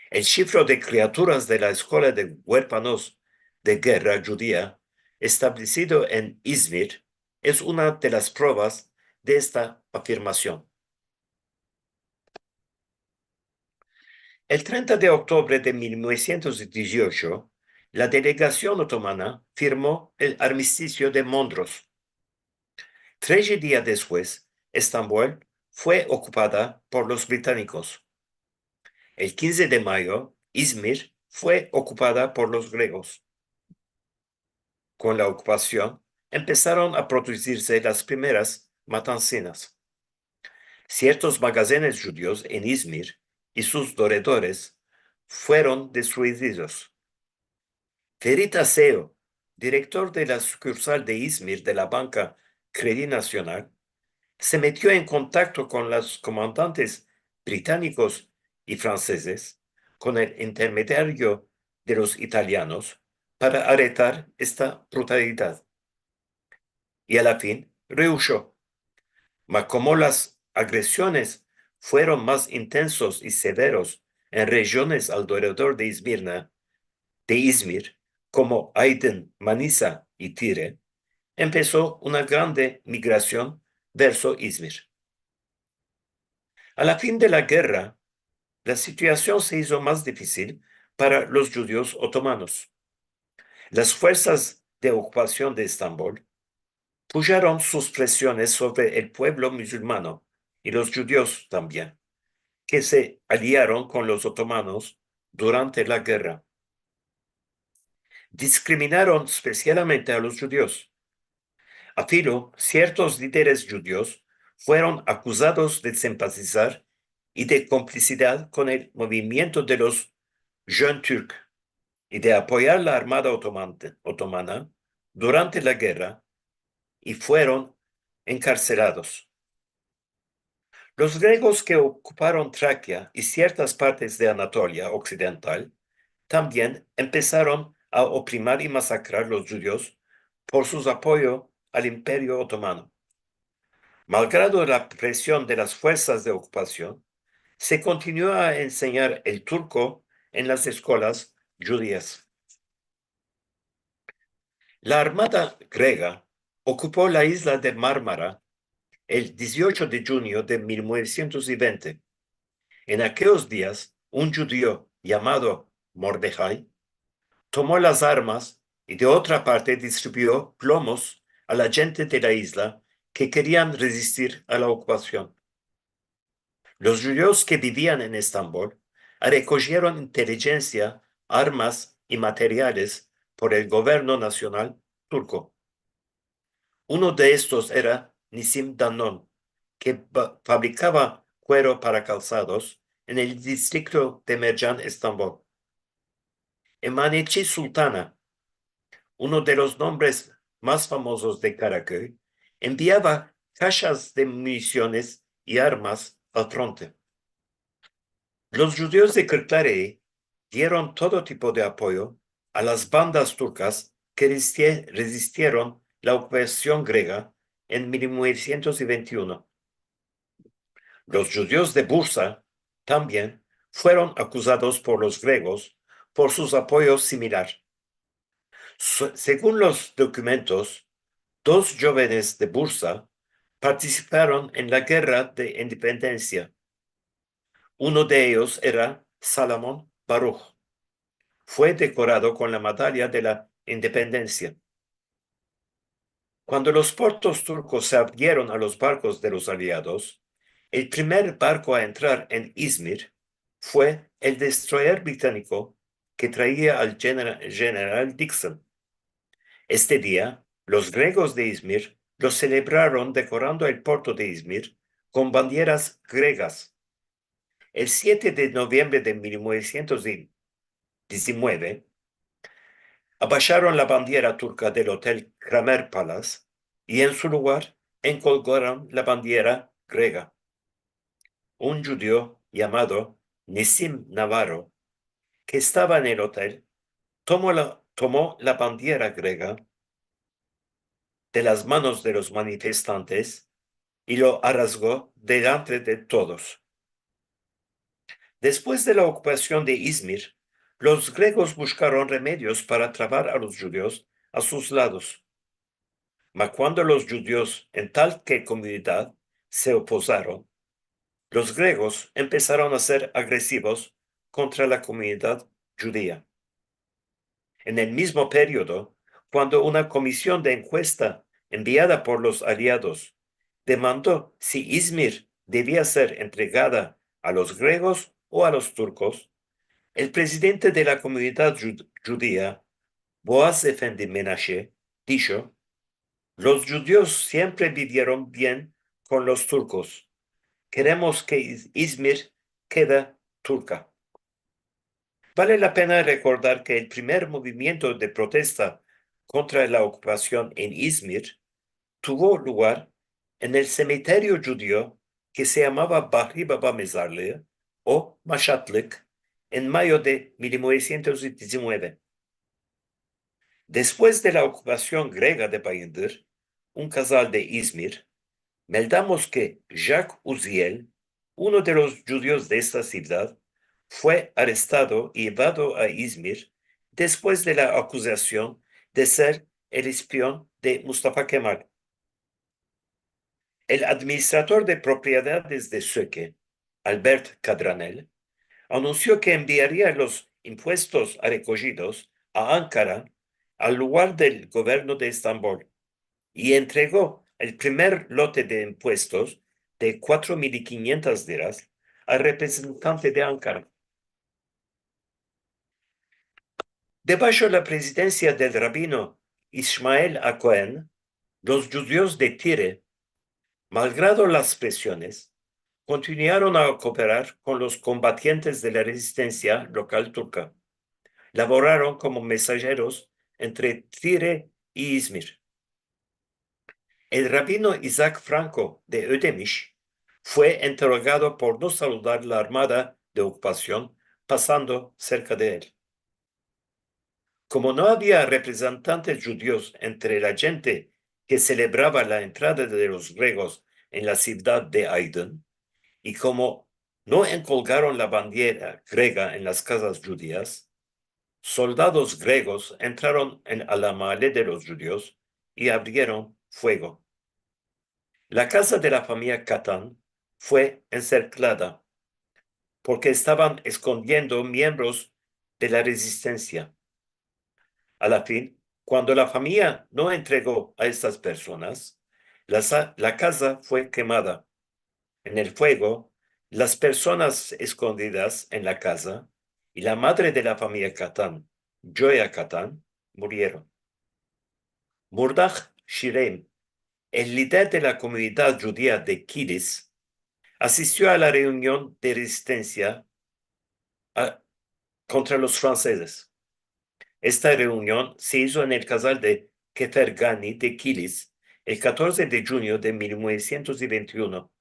El cifro de criaturas de la Escuela de Huérfanos de Guerra Judía, establecido en Izmir, es una de las pruebas de esta afirmación. El 30 de octubre de 1918, la delegación otomana firmó el armisticio de Mondros. 13 días después, Estambul fue ocupada por los británicos. El 15 de mayo, Izmir fue ocupada por los griegos. Con la ocupación, empezaron a producirse las primeras matanzas. Ciertos magazones judíos en Izmir y sus alrededores fueron destruidos. Ferit Aseo, director de la sucursal de Izmir de la banca Credit Nacional, se metió en contacto con los comandantes británicos y franceses, con el intermediario de los italianos, para arrestar esta brutalidad. Y a la fin rehuyó. Mas como las agresiones fueron más intensos y severos en regiones alrededor de Izmir, como Aydın, Manisa y Tire, empezó una grande migración verso Izmir. A la fin de la guerra, la situación se hizo más difícil para los judíos otomanos. Las fuerzas de ocupación de Estambul pusieron sus presiones sobre el pueblo musulmano y los judíos también, que se aliaron con los otomanos durante la guerra. Discriminaron especialmente a los judíos. A filo, ciertos líderes judíos fueron acusados de simpatizar y de complicidad con el movimiento de los Jeunes Turcs y de apoyar la armada otomana durante la guerra y fueron encarcelados. Los griegos que ocuparon Tracia y ciertas partes de Anatolia occidental también empezaron a oprimir y masacrar a los judíos por su apoyo al Imperio Otomano. Malgrado la presión de las fuerzas de ocupación, se continuó a enseñar el turco en las escuelas judías. La armada griega ocupó la isla de Mármara el 18 de junio de 1920. En aquellos días, un judío llamado Mordejai tomó las armas y de otra parte distribuyó plomos a la gente de la isla que querían resistir a la ocupación. Los judíos que vivían en Estambul recogieron inteligencia, armas y materiales por el gobierno nacional turco. Uno de estos era Nisim Danon, que fabricaba cuero para calzados en el distrito de Mercan, Estambul. Emanechi Sultana, uno de los nombres más famosos de Karaköy, enviaba cajas de municiones y armas al frente. Los judíos de Kırklareli dieron todo tipo de apoyo a las bandas turcas que resistieron la ocupación griega en 1921. Los judíos de Bursa también fueron acusados por los griegos por sus apoyos similares. Según los documentos, 2 jóvenes de Bursa participaron en la guerra de independencia. Uno de ellos era Salomón Baruch. Fue decorado con la medalla de la independencia. Cuando los puertos turcos se abrieron a los barcos de los aliados, el primer barco a entrar en Izmir fue el destroyer británico que traía al general Dixon. Este día, los griegos de Izmir lo celebraron decorando el puerto de Izmir con banderas griegas. El 7 de noviembre de 1919, abajaron la bandera turca del Hotel Kramer Palace y en su lugar encolgaron la bandera griega. Un judío llamado Nisim Navarro que estaba en el hotel, tomó la bandera griega de las manos de los manifestantes y lo rasgó delante de todos. Después de la ocupación de Izmir, los griegos buscaron remedios para trabar a los judíos a sus lados. Mas cuando los judíos en tal que comunidad se oposaron, los griegos empezaron a ser agresivos contra la comunidad judía. En el mismo periodo, cuando una comisión de encuesta enviada por los aliados demandó si Izmir debía ser entregada a los griegos o a los turcos, el presidente de la comunidad judía, Boaz Efendi Menashe, dijo: los judíos siempre vivieron bien con los turcos. Queremos que Izmir quede turca. Vale la pena recordar que el primer movimiento de protesta contra la ocupación en Izmir tuvo lugar en el cementerio judío que se llamaba Bahri Baba Mezarlığı o Mashatlik en mayo de 1919. Después de la ocupación griega de Bayındır, un casal de Izmir, meldamos que Jacques Uziel, uno de los judíos de esta ciudad, fue arrestado y llevado a Izmir después de la acusación de ser el espión de Mustafa Kemal. El administrador de propiedades de Söke, Albert Cadranel, anunció que enviaría los impuestos recogidos a Ankara al lugar del gobierno de Estambul y entregó el primer lote de impuestos de 4.500 liras al representante de Ankara. Debajo de la presidencia del rabino Ismael Cohen, los judíos de Tire, malgrado las presiones, continuaron a cooperar con los combatientes de la resistencia local turca. Laboraron como mensajeros entre Tire y Izmir. El rabino Isaac Franco de Ödemiş fue interrogado por no saludar la armada de ocupación pasando cerca de él. Como no había representantes judíos entre la gente que celebraba la entrada de los griegos en la ciudad de Aydın, y como no encolgaron la bandera griega en las casas judías, soldados griegos entraron en la malle de los judíos y abrieron fuego. La casa de la familia Catán fue encerclada porque estaban escondiendo miembros de la resistencia. A la fin, cuando la familia no entregó a estas personas, la casa fue quemada. En el fuego, las personas escondidas en la casa y la madre de la familia Catán, Joya Catán, murieron. Murdach Shirem, el líder de la comunidad judía de Kilis, asistió a la reunión de resistencia contra los franceses. Esta reunión se hizo en el casal de Kefergani de Kilis el 14 de junio de 1921.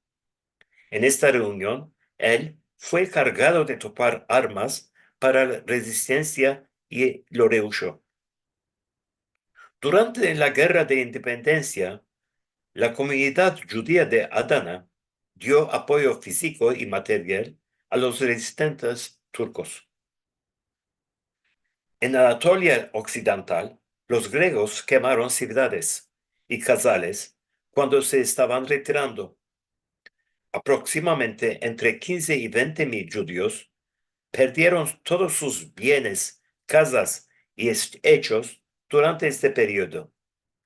En esta reunión, él fue cargado de topar armas para la resistencia y lo rehuyó. Durante la Guerra de Independencia, la comunidad judía de Adana dio apoyo físico y material a los resistentes turcos. En Anatolia Occidental, los griegos quemaron ciudades y casales cuando se estaban retirando. Aproximadamente entre 15 y 20.000 judíos perdieron todos sus bienes, casas y hechos durante este periodo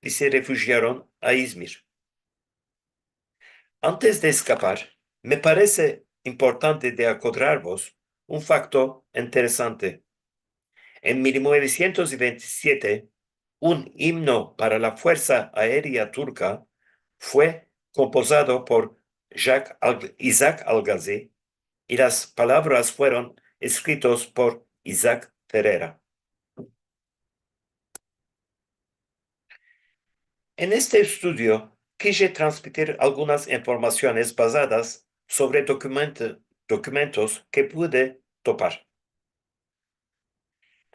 y se refugiaron a Izmir. Antes de escapar, me parece importante de acordaros un facto interesante. En 1927, un himno para la Fuerza Aérea Turca fue compuesto por Isaac Algazi y las palabras fueron escritas por Isaac Ferreira. En este estudio, quise transmitir algunas informaciones basadas sobre documentos que pude topar.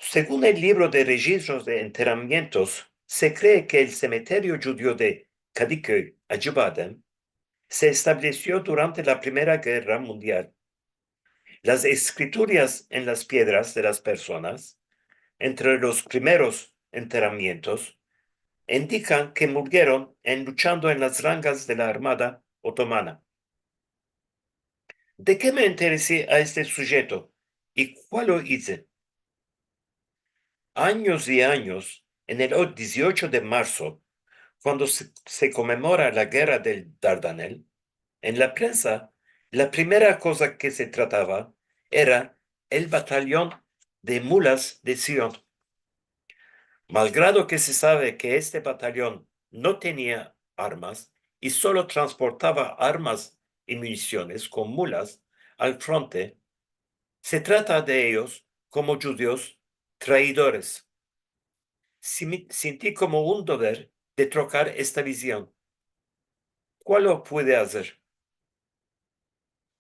Según el libro de registros de enterramientos, se cree que el cementerio judío de Kadıköy, Acıbadem, se estableció durante la Primera Guerra Mundial. Las escrituras en las piedras de las personas, entre los primeros enterramientos, indican que murieron luchando en las rangas de la Armada Otomana. ¿De qué me interesé a este sujeto y cuál lo hice? Años y años, en el 18 de marzo, cuando se conmemora la guerra del Dardanel, en la prensa, la primera cosa que se trataba era el batallón de mulas de Sion. Malgrado que se sabe que este batallón no tenía armas y solo transportaba armas y municiones con mulas al frente, se trata de ellos como judíos traidores. Sentí como un deber de trocar esta visión. ¿Cuál lo puede hacer?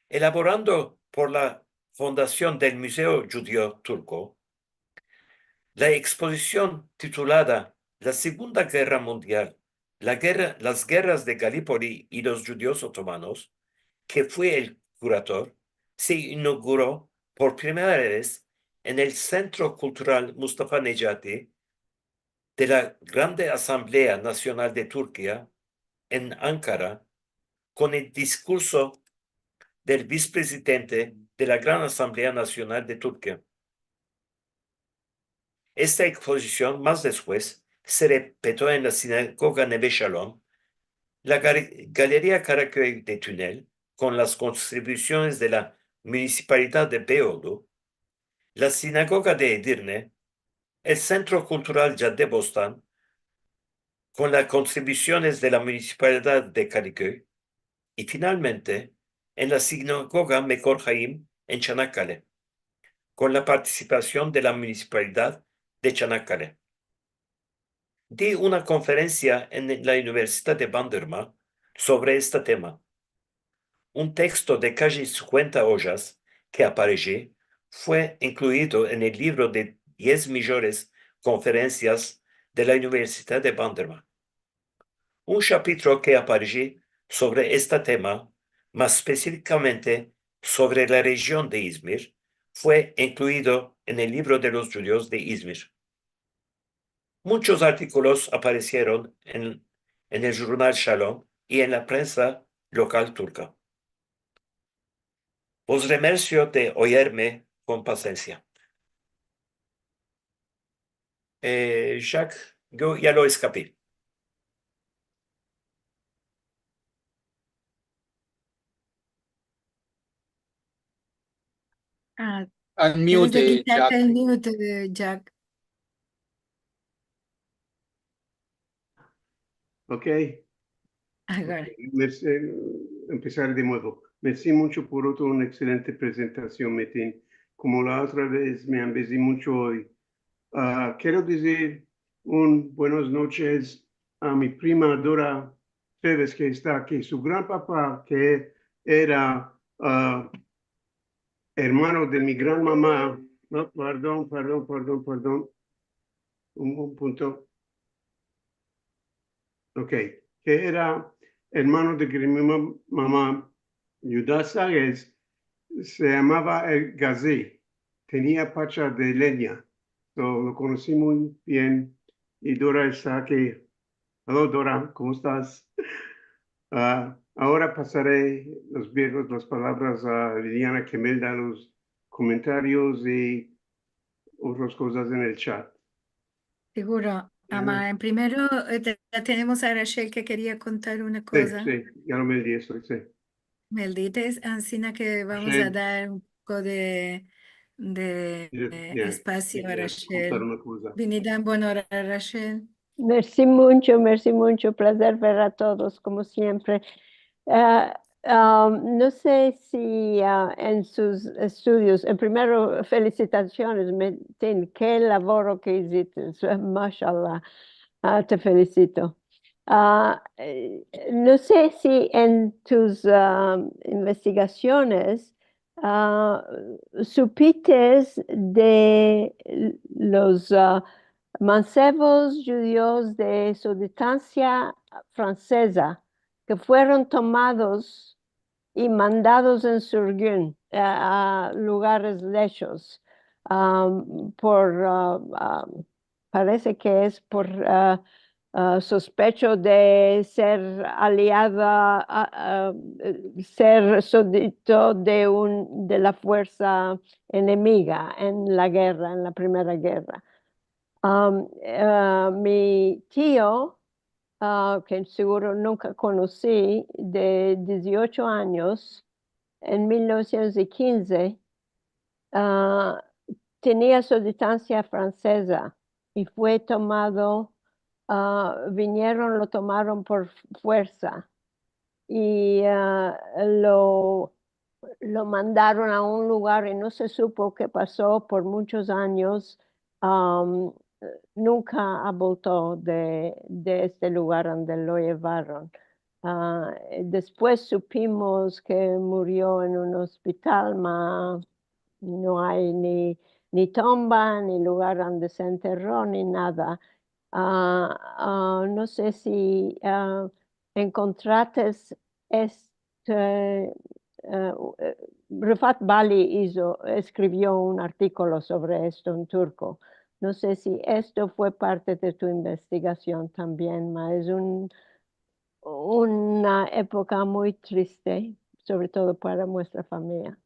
Elaborando por la Fundación del Museo Judío Turco, la exposición titulada La Segunda Guerra Mundial, las guerras de Galípoli y los judíos otomanos, que fue el curador, se inauguró por primera vez en el Centro Cultural Mustafa Necati de la Grande Asamblea Nacional de Turquía en Ankara, con el discurso del vicepresidente de la Gran Asamblea Nacional de Turquía. Esta exposición más después se repitió en la sinagoga Neve Shalom, la Galería Karaköy de Tünel, con las contribuciones de la Municipalidad de Beyoğlu, la sinagoga de Edirne, el Centro Cultural Caddebostan, con las contribuciones de la Municipalidad de Kadıköy, y finalmente en la sinagoga Mekor Haim en Çanakkale, con la participación de la Municipalidad de Çanakkale. Di una conferencia en la Universidad de Bandırma sobre este tema. Un texto de casi 50 hojas que apareció fue incluido en el libro de 10 mejores conferencias de la Universidad de Bandırma. Un capítulo que apareció sobre este tema, más específicamente sobre la región de Izmir, fue incluido en el libro de los judíos de Izmir. Muchos artículos aparecieron en el Journal Shalom y en la prensa local turca. Os remercio de oírme con paciencia. Jacques, yo ya lo escapé. Ah, debes de Unmute, quitarte Jack. el mute, Jack. Ok, Ahora. empezar de nuevo. Merci mucho por una excelente presentación, Metin. Como la otra vez, me embellecí mucho hoy. Quiero decir buenas noches a mi prima Dora Treves, que está aquí. Su gran papá, que era hermano de mi gran mamá. No, perdón. Un punto. Ok, que era hermano de mi mamá, Yudas Sáez, se llamaba el Gazé, tenía pacha de leña. Lo conocí muy bien y Dora está aquí. Hola Dora, ¿cómo estás? Ahora pasaré las palabras a Liliana, que me da los comentarios y otras cosas en el chat. Seguro. Ama, en primero ya tenemos a Rachel que quería contar una cosa. Sí, ya lo me di eso, sí. Meldites, Ancina, que vamos a Rachel. dar un poco de espacio a Contar Rachel. una cosa. Venida en buen hora, Rachel. Merci mucho, placer ver a todos como siempre. No sé si en sus estudios, en primero felicitaciones, Metin, qué laboro que hiciste, mashallah, te felicito. No sé si en tus investigaciones ¿Supites de los mancebos judíos de Sudestancia francesa que fueron tomados y mandados en Surgun a lugares lejos parece que es por sospecho de ser aliada, ser súbdito de la fuerza enemiga en la guerra, en la Primera Guerra. Mi tío, que seguro nunca conocí, de 18 años, en 1915, tenía su distancia francesa y fue tomado, lo tomaron por fuerza y lo mandaron a un lugar y no se supo qué pasó por muchos años. Nunca voltó de este lugar donde lo llevaron. Después supimos que murió en un hospital, no hay ni tumba, ni lugar donde se enterró, ni nada. No sé si encontraste este. Rafat Bali escribió un artículo sobre esto en turco. No sé si esto fue parte de tu investigación también, ma es una época muy triste, sobre todo para nuestra familia.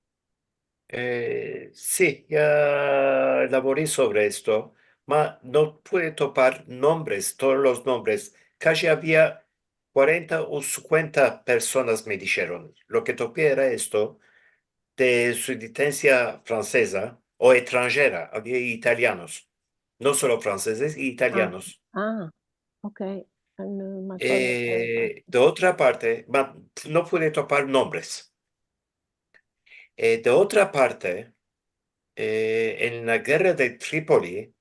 Sí, ya elaboré sobre esto, ma no pude topar nombres, todos los nombres. Casi había 40 o 50 personas, me dijeron. Lo que topé era esto, de subsistencia francesa o extranjera, había italianos, no solo franceses, italianos. Ok. No me acuerdo de eso. De otra parte, no pude topar nombres. De otra parte, en la guerra de Trípoli,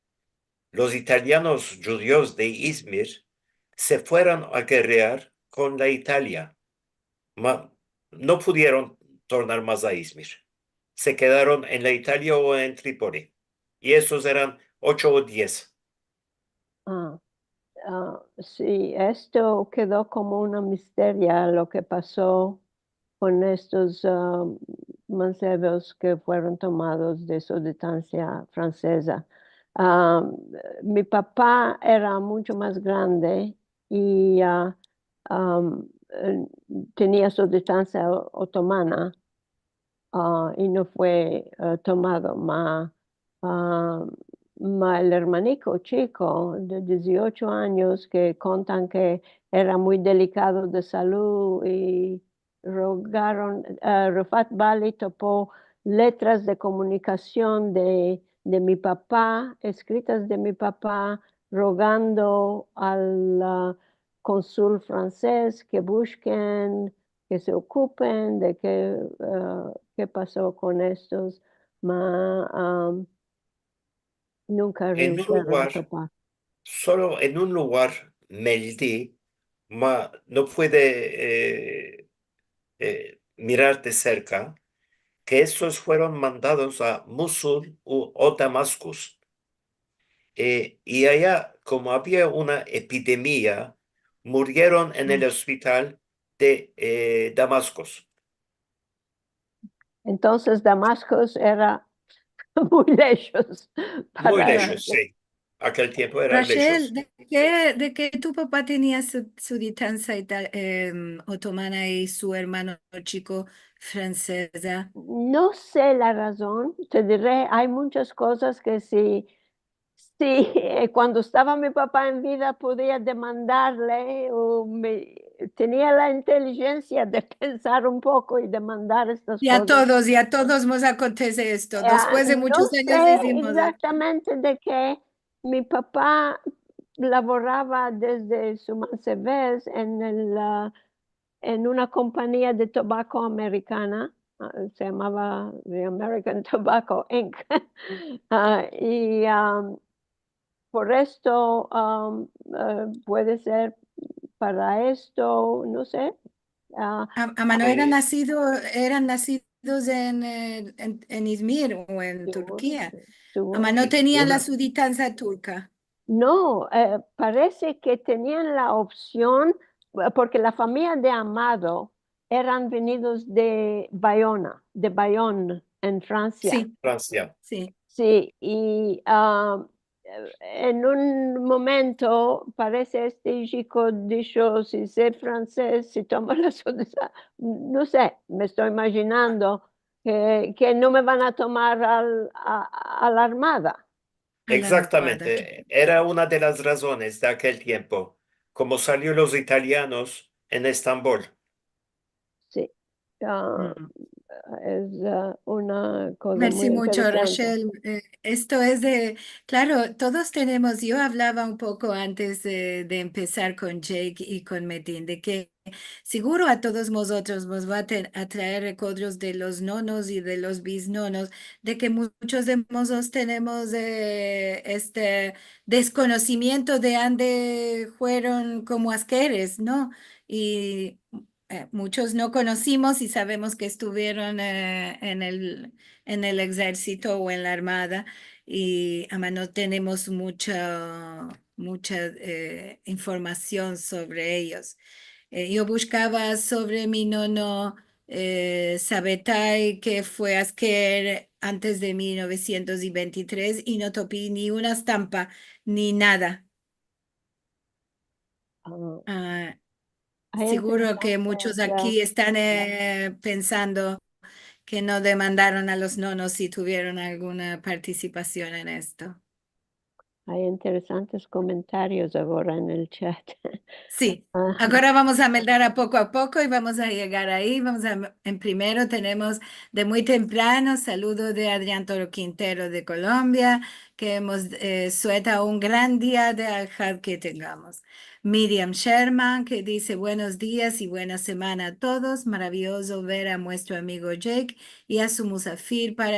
los italianos judíos de Izmir se fueron a guerrear con la Italia. No pudieron tornar más a Izmir. Se quedaron en la Italia o en Trípoli. Y esos eran 8 o 10. Sí, esto quedó como una misteria lo que pasó con estos mancebos que fueron tomados de su distancia francesa. Mi papá era mucho más grande y tenía su distancia otomana y no fue tomado. El hermanico chico de 18 años que contan que era muy delicado de salud y rogaron, Rafat Bali topó letras de comunicación de mi papá, escritas de mi papá, rogando al cónsul francés que busquen, que se ocupen de qué pasó con estos, nunca En un reusaron lugar, topar. solo en un lugar, Meldi, no puede mirar de cerca que estos fueron mandados a Mosul o Damascus. Y allá, como había una epidemia, murieron en el hospital de Damascus. Entonces Damasco era muy lejos Muy para. lejos, sí. Aquel tiempo era Rachel, lejos. de qué tu papá tenía su distancia otomana y su hermano chico francesa? No sé la razón, te diré, hay muchas cosas que sí, cuando estaba mi papá en vida podía demandarle o tenía la inteligencia de pensar un poco y demandar estas cosas. Y a todos nos acontece esto. Después de No muchos años sé decimos, exactamente de qué. Mi papá laboraba desde su mancebés en una compañía de tabaco americana, se llamaba The American Tobacco Inc. Y por esto puede ser para esto, no sé. a mano Eh, eran nacidos en Izmir o en Seguro, Turquía. sí, seguro. Ama, no Sí, tenían la una- suditanza turca. No, parece que tenían la opción, porque la familia de Amado eran venidos de Bayona, de Bayonne, en Francia. Sí, Francia. sí. Sí, y en un momento parece este chico dijo, si sé francés, si tomo la suditanza, no sé, me estoy imaginando que no me van a tomar a la armada. A la armada. Exactamente. Era una de las razones de aquel tiempo, como salió los italianos en Estambul. Sí. Ah, Mm. es una cosa muy Merci mucho, interesante. Rachel. Esto es claro, todos tenemos, yo hablaba un poco antes de empezar con Jake y con Metin, de que seguro a todos nosotros nos va a traer recuerdos de los nonos y de los bisnonos, de que muchos de nosotros tenemos este desconocimiento de dónde fueron como asqueres, ¿no? Y muchos no conocimos y sabemos que estuvieron en el ejército o en la armada y ama, no tenemos mucha información sobre ellos. Yo buscaba sobre mi nono Sabetai, que fue asker antes de 1923 y no topé ni una estampa ni nada. Ah, Ah, es seguro que interesante. muchos aquí están pensando que no demandaron a los nonos si tuvieron alguna participación en esto. Hay interesantes comentarios ahora en el chat. Sí, Ah, ahora vamos a meldar a poco y vamos a llegar ahí. En primero tenemos de muy temprano saludo de Adrián Toro Quintero de Colombia, que hemos suelta un gran día de Al-Had que tengamos. Miriam Sherman, que dice buenos días y buena semana a todos. Maravilloso ver a nuestro amigo Jake y a su musafir para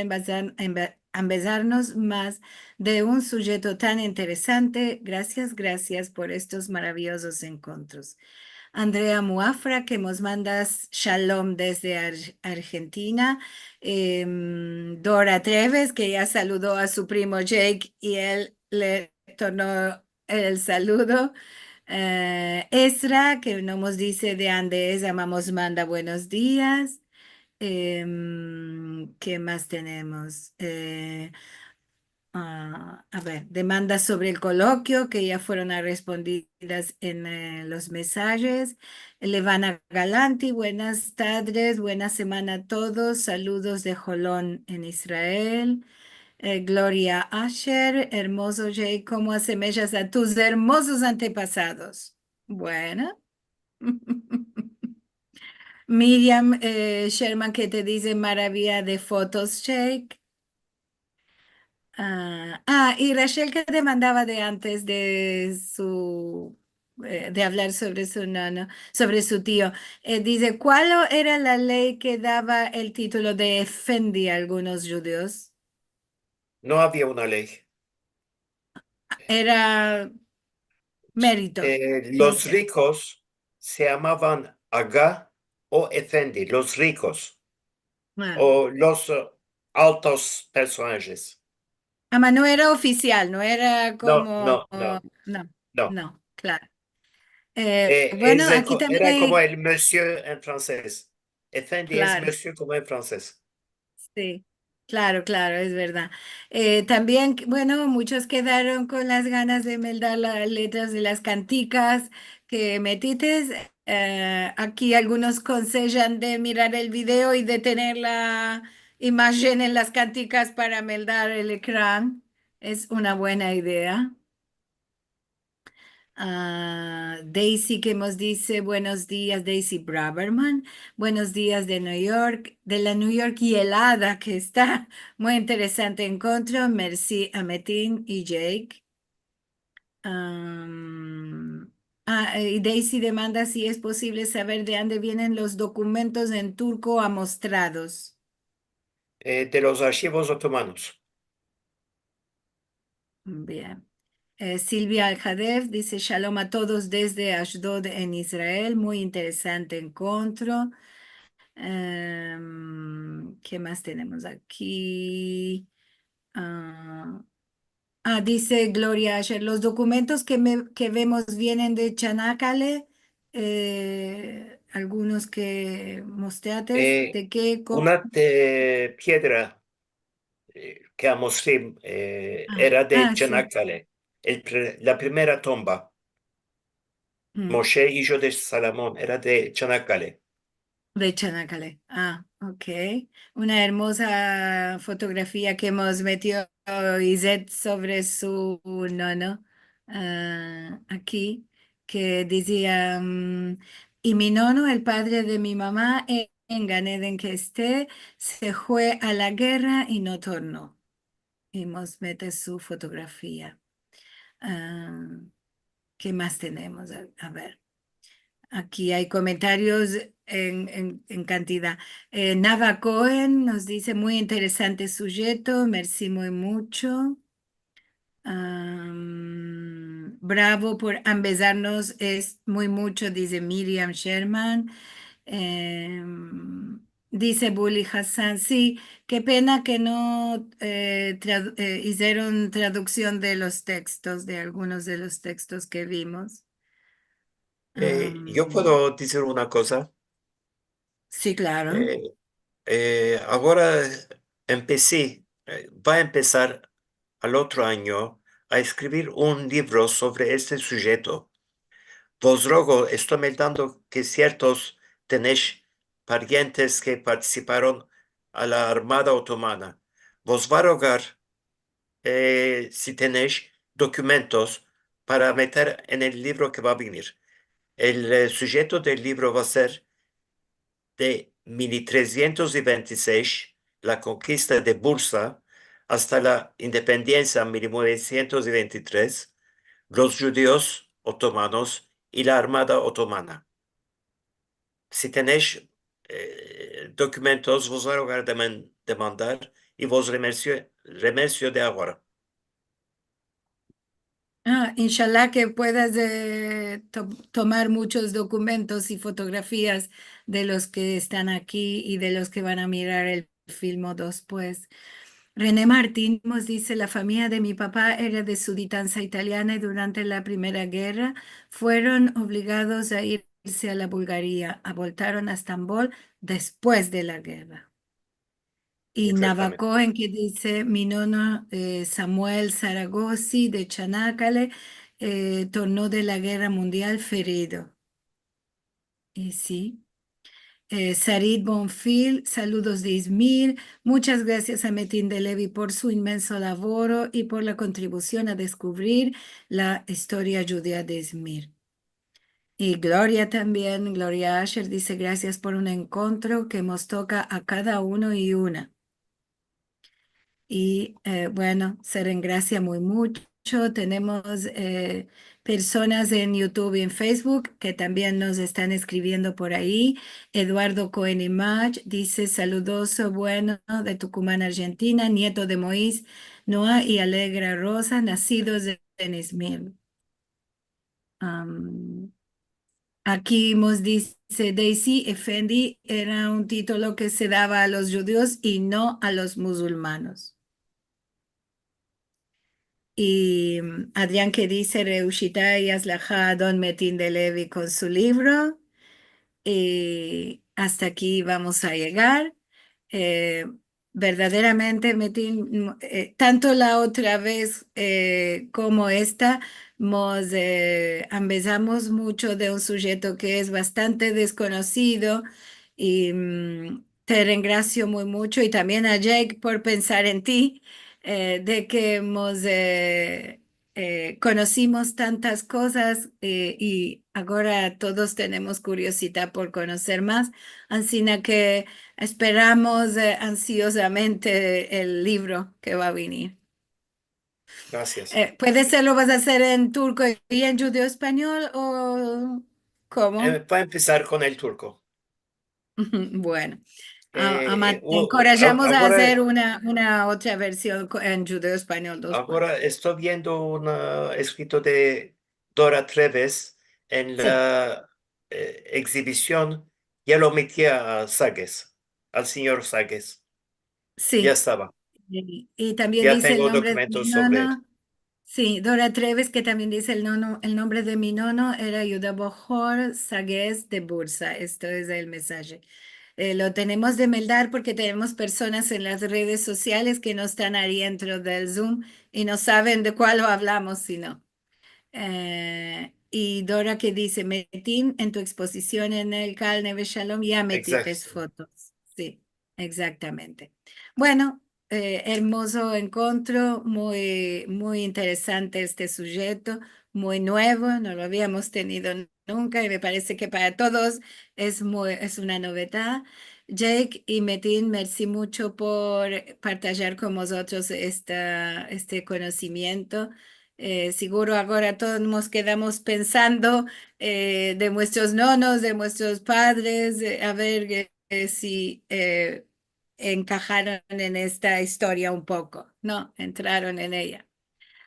empezarnos más de un sujeto tan interesante. Gracias, gracias por estos maravillosos encuentros. Andrea Muafra, que nos mandas shalom desde Argentina. Dora Treves, que ya saludó a su primo Jake y él le tornó el saludo. Esra, que nos dice de Andes, amamos, manda buenos días. ¿Qué más tenemos? A ver, demandas sobre el coloquio que ya fueron respondidas en los mensajes. Levana Galanti, buenas tardes, buena semana a todos. Saludos de Jolón en Israel. Gloria Asher, hermoso Jay, ¿cómo asemejas a tus hermosos antepasados? Bueno. Miriam Sherman, que te dice maravilla de fotos, Jake. Y Rachel que te mandaba de antes de hablar sobre su nano, sobre su tío. Dice, ¿cuál era la ley que daba el título de Efendi a algunos judíos? No había una ley. Era mérito, no Los sé. ricos se llamaban Aga o Efendi, los ricos Ah. o los altos personajes. No era oficial, no era No, como, no, no, no, no. no, claro. Bueno, aquí también Era como hay, el monsieur en francés. Effendi es claro. monsieur como en francés. Sí, claro, claro, es verdad. También, bueno, muchos quedaron con las ganas de meldar las letras de las canticas que metites. Aquí algunos aconsejan de mirar el video y de tener la imagen en las canticas para meldar el ecrán. Es una buena idea. Daisy que nos dice buenos días, Daisy Braverman, buenos días de New York, de la New York y helada que está muy interesante encuentro, merci a Metin y Jake. Y Daisy demanda si es posible saber de dónde vienen los documentos en turco amostrados. De los archivos otomanos. Bien. Silvia Aljadev dice Shalom a todos desde Ashdod en Israel. Muy interesante encuentro. ¿Qué más tenemos aquí? Dice Gloria Asher, los documentos que vemos vienen de Chanakale, algunos que mostraste, ¿de qué? Una piedra que Amosim era de Sí. Çanakkale, la primera tumba. Mm. Moshe, hijo de Salomón, era de Çanakkale. De Chanacale. Ok. Una hermosa fotografía que hemos metido Izet sobre su nono aquí, que decía, y mi nono, el padre de mi mamá, en Ganeden que esté, se fue a la guerra y no tornó. Y nos mete su fotografía. ¿Qué más tenemos? A ver. Aquí hay comentarios en cantidad. Nava Cohen nos dice, muy interesante sujeto, merci muy mucho. Bravo por empezarnos, es muy mucho, dice Miriam Sherman. Dice Bully Hassan, sí, qué pena que no hicieron traducción de los textos, de algunos de los textos que vimos. Yo puedo decir una cosa. Sí, claro. Ahora va a empezar al otro año a escribir un libro sobre este sujeto. Vos ruego, estoy meditando que ciertos tenéis parientes que participaron a la Armada Otomana. Vos va a rogar si tenéis documentos para meter en el libro que va a venir. El sujeto del libro va a ser de 1326, la conquista de Bursa, hasta la independencia en 1923, los judíos otomanos y la Armada Otomana. Si tenéis documentos, vos voy a rogar de mandar y vos remercio de ahora. Inshallah que puedas tomar muchos documentos y fotografías de los que están aquí y de los que van a mirar el film después. René Martín nos dice, la familia de mi papá era de suditanza italiana y durante la Primera Guerra fueron obligados a irse a la Bulgaria, voltaron a Estambul después de la guerra. Y Exactamente. Navajo, que dice mi nono Samuel Zaragozi de Chanácale, tornó de la Guerra Mundial ferido. Y sí. Sarit Bonfil, saludos de Izmir. Muchas gracias a Metin de Levi por su inmenso labor y por la contribución a descubrir la historia judía de Izmir. Y Gloria también, Gloria Asher dice gracias por un encuentro que nos toca a cada uno y una. Y bueno, ser en gracia muy mucho. Tenemos personas en YouTube y en Facebook que también nos están escribiendo por ahí. Eduardo Cohen Imach dice saludoso, bueno, de Tucumán, Argentina, nieto de Moisés, Noah y Alegra Rosa, nacidos en Izmir. Aquí nos dice Daisy Effendi era un título que se daba a los judíos y no a los musulmanes. Y Adrián que dice Reushita y Aslaja Don Metin de Levi con su libro. Y hasta aquí vamos a llegar. Eh, Verdaderamente, Metin, tanto la otra vez como esta, empezamos mucho de un sujeto que es bastante desconocido y te rengracio muy mucho y también a Jake por pensar en ti, de que conocimos tantas cosas y ahora todos tenemos curiosidad por conocer más, así que esperamos ansiosamente el libro que va a venir. Gracias. ¿Puede ser lo vas a hacer en turco y en judío español o cómo? Va a empezar con el turco. Bueno, te encorajamos a hacer Ahora, una otra versión en judío español 2.0. ahora estoy viendo un escrito de Dora Treves en Sí. la exhibición Ya lo omití a Sagues, al señor Sagues. Sí. Ya estaba. Y también Ya dice el tengo nombre de mi documentos sobre él. nono. Sí, Dora Treves, que también dice el nombre de mi nono era Yudabojor Sagues de Bursa. Esto es el mensaje. Lo tenemos de meldar porque tenemos personas en las redes sociales que no están ahí dentro del Zoom y no saben de cuál hablamos, sino. Y Dora que dice, Metin, en tu exposición en el Cal Neve Shalom ya metiste Exacto. fotos. Sí, exactamente. Bueno, hermoso encuentro, muy interesante este sujeto, muy nuevo, no lo habíamos tenido nunca y me parece que para todos es una novedad. Jake y Metin, merci mucho por partillar con nosotros este conocimiento. Seguro ahora todos nos quedamos pensando de nuestros nonos, de nuestros padres, a ver si encajaron en esta historia un poco, ¿no? Entraron en ella.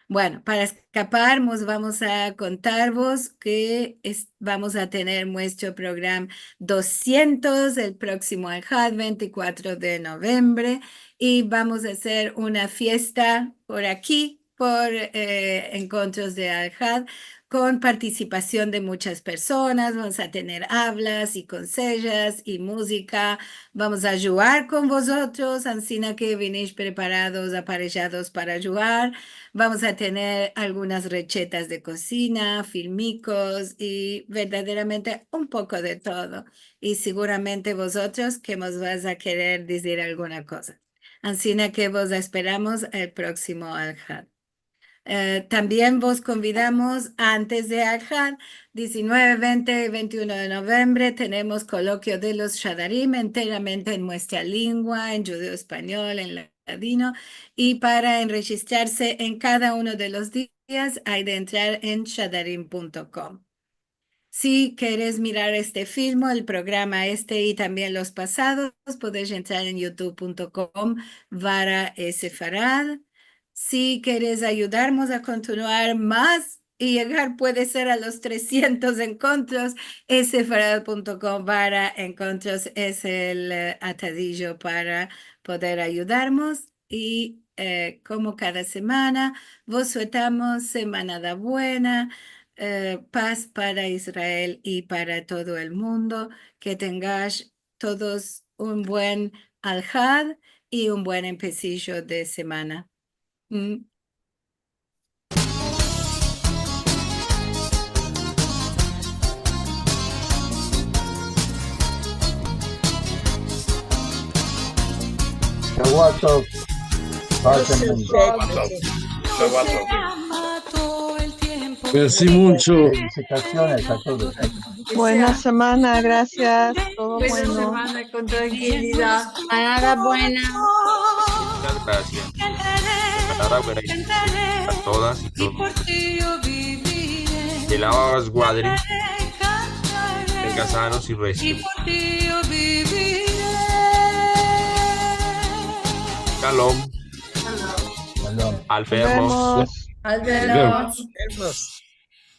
Bueno, para escapar, vamos a contaros que vamos a tener nuestro programa 200 el próximo Al-Had, 24 de noviembre, y vamos a hacer una fiesta por aquí, por encuentros de Al-Had, con participación de muchas personas. Vamos a tener hablas y consejos y música. Vamos a ayudar con vosotros, ansina que venís preparados, aparejados para ayudar. Vamos a tener algunas recetas de cocina, filmicos y verdaderamente un poco de todo. Y seguramente vosotros que nos vas a querer decir alguna cosa. Así que vos esperamos el próximo Al-Had. También vos convidamos antes de Al-Had, 19, 20 y 21 de noviembre, tenemos coloquio de los Shadarim enteramente en nuestra lengua, en judeo español, en ladino, y para enregistrarse en cada uno de los días hay de entrar en shadarim.com. Si quieres mirar este film, el programa y también los pasados, puedes entrar en youtube.com/Sefarad. Si quieres ayudarnos a continuar más y llegar, puede ser a los 300 encuentros, sefarad.com/encuentros es el atadillo para poder ayudarnos. Y como cada semana, vos sueltamos semana da buena. Paz para Israel y para todo el mundo. Que tengáis todos un buen Al-Had y un buen empecillo de semana. Shabbat tov. Shabbat tov. Merci mucho. Felicitaciones a todos. Buena semana, gracias. Todo Buena bueno. semana con tranquilidad. Nada buena. Muchas gracias. Palabra buena a todas y todos. Que la babas guadri, tenga sanos y recios. Shalom. Shalom. Al vernos. Vemos. Al vernos.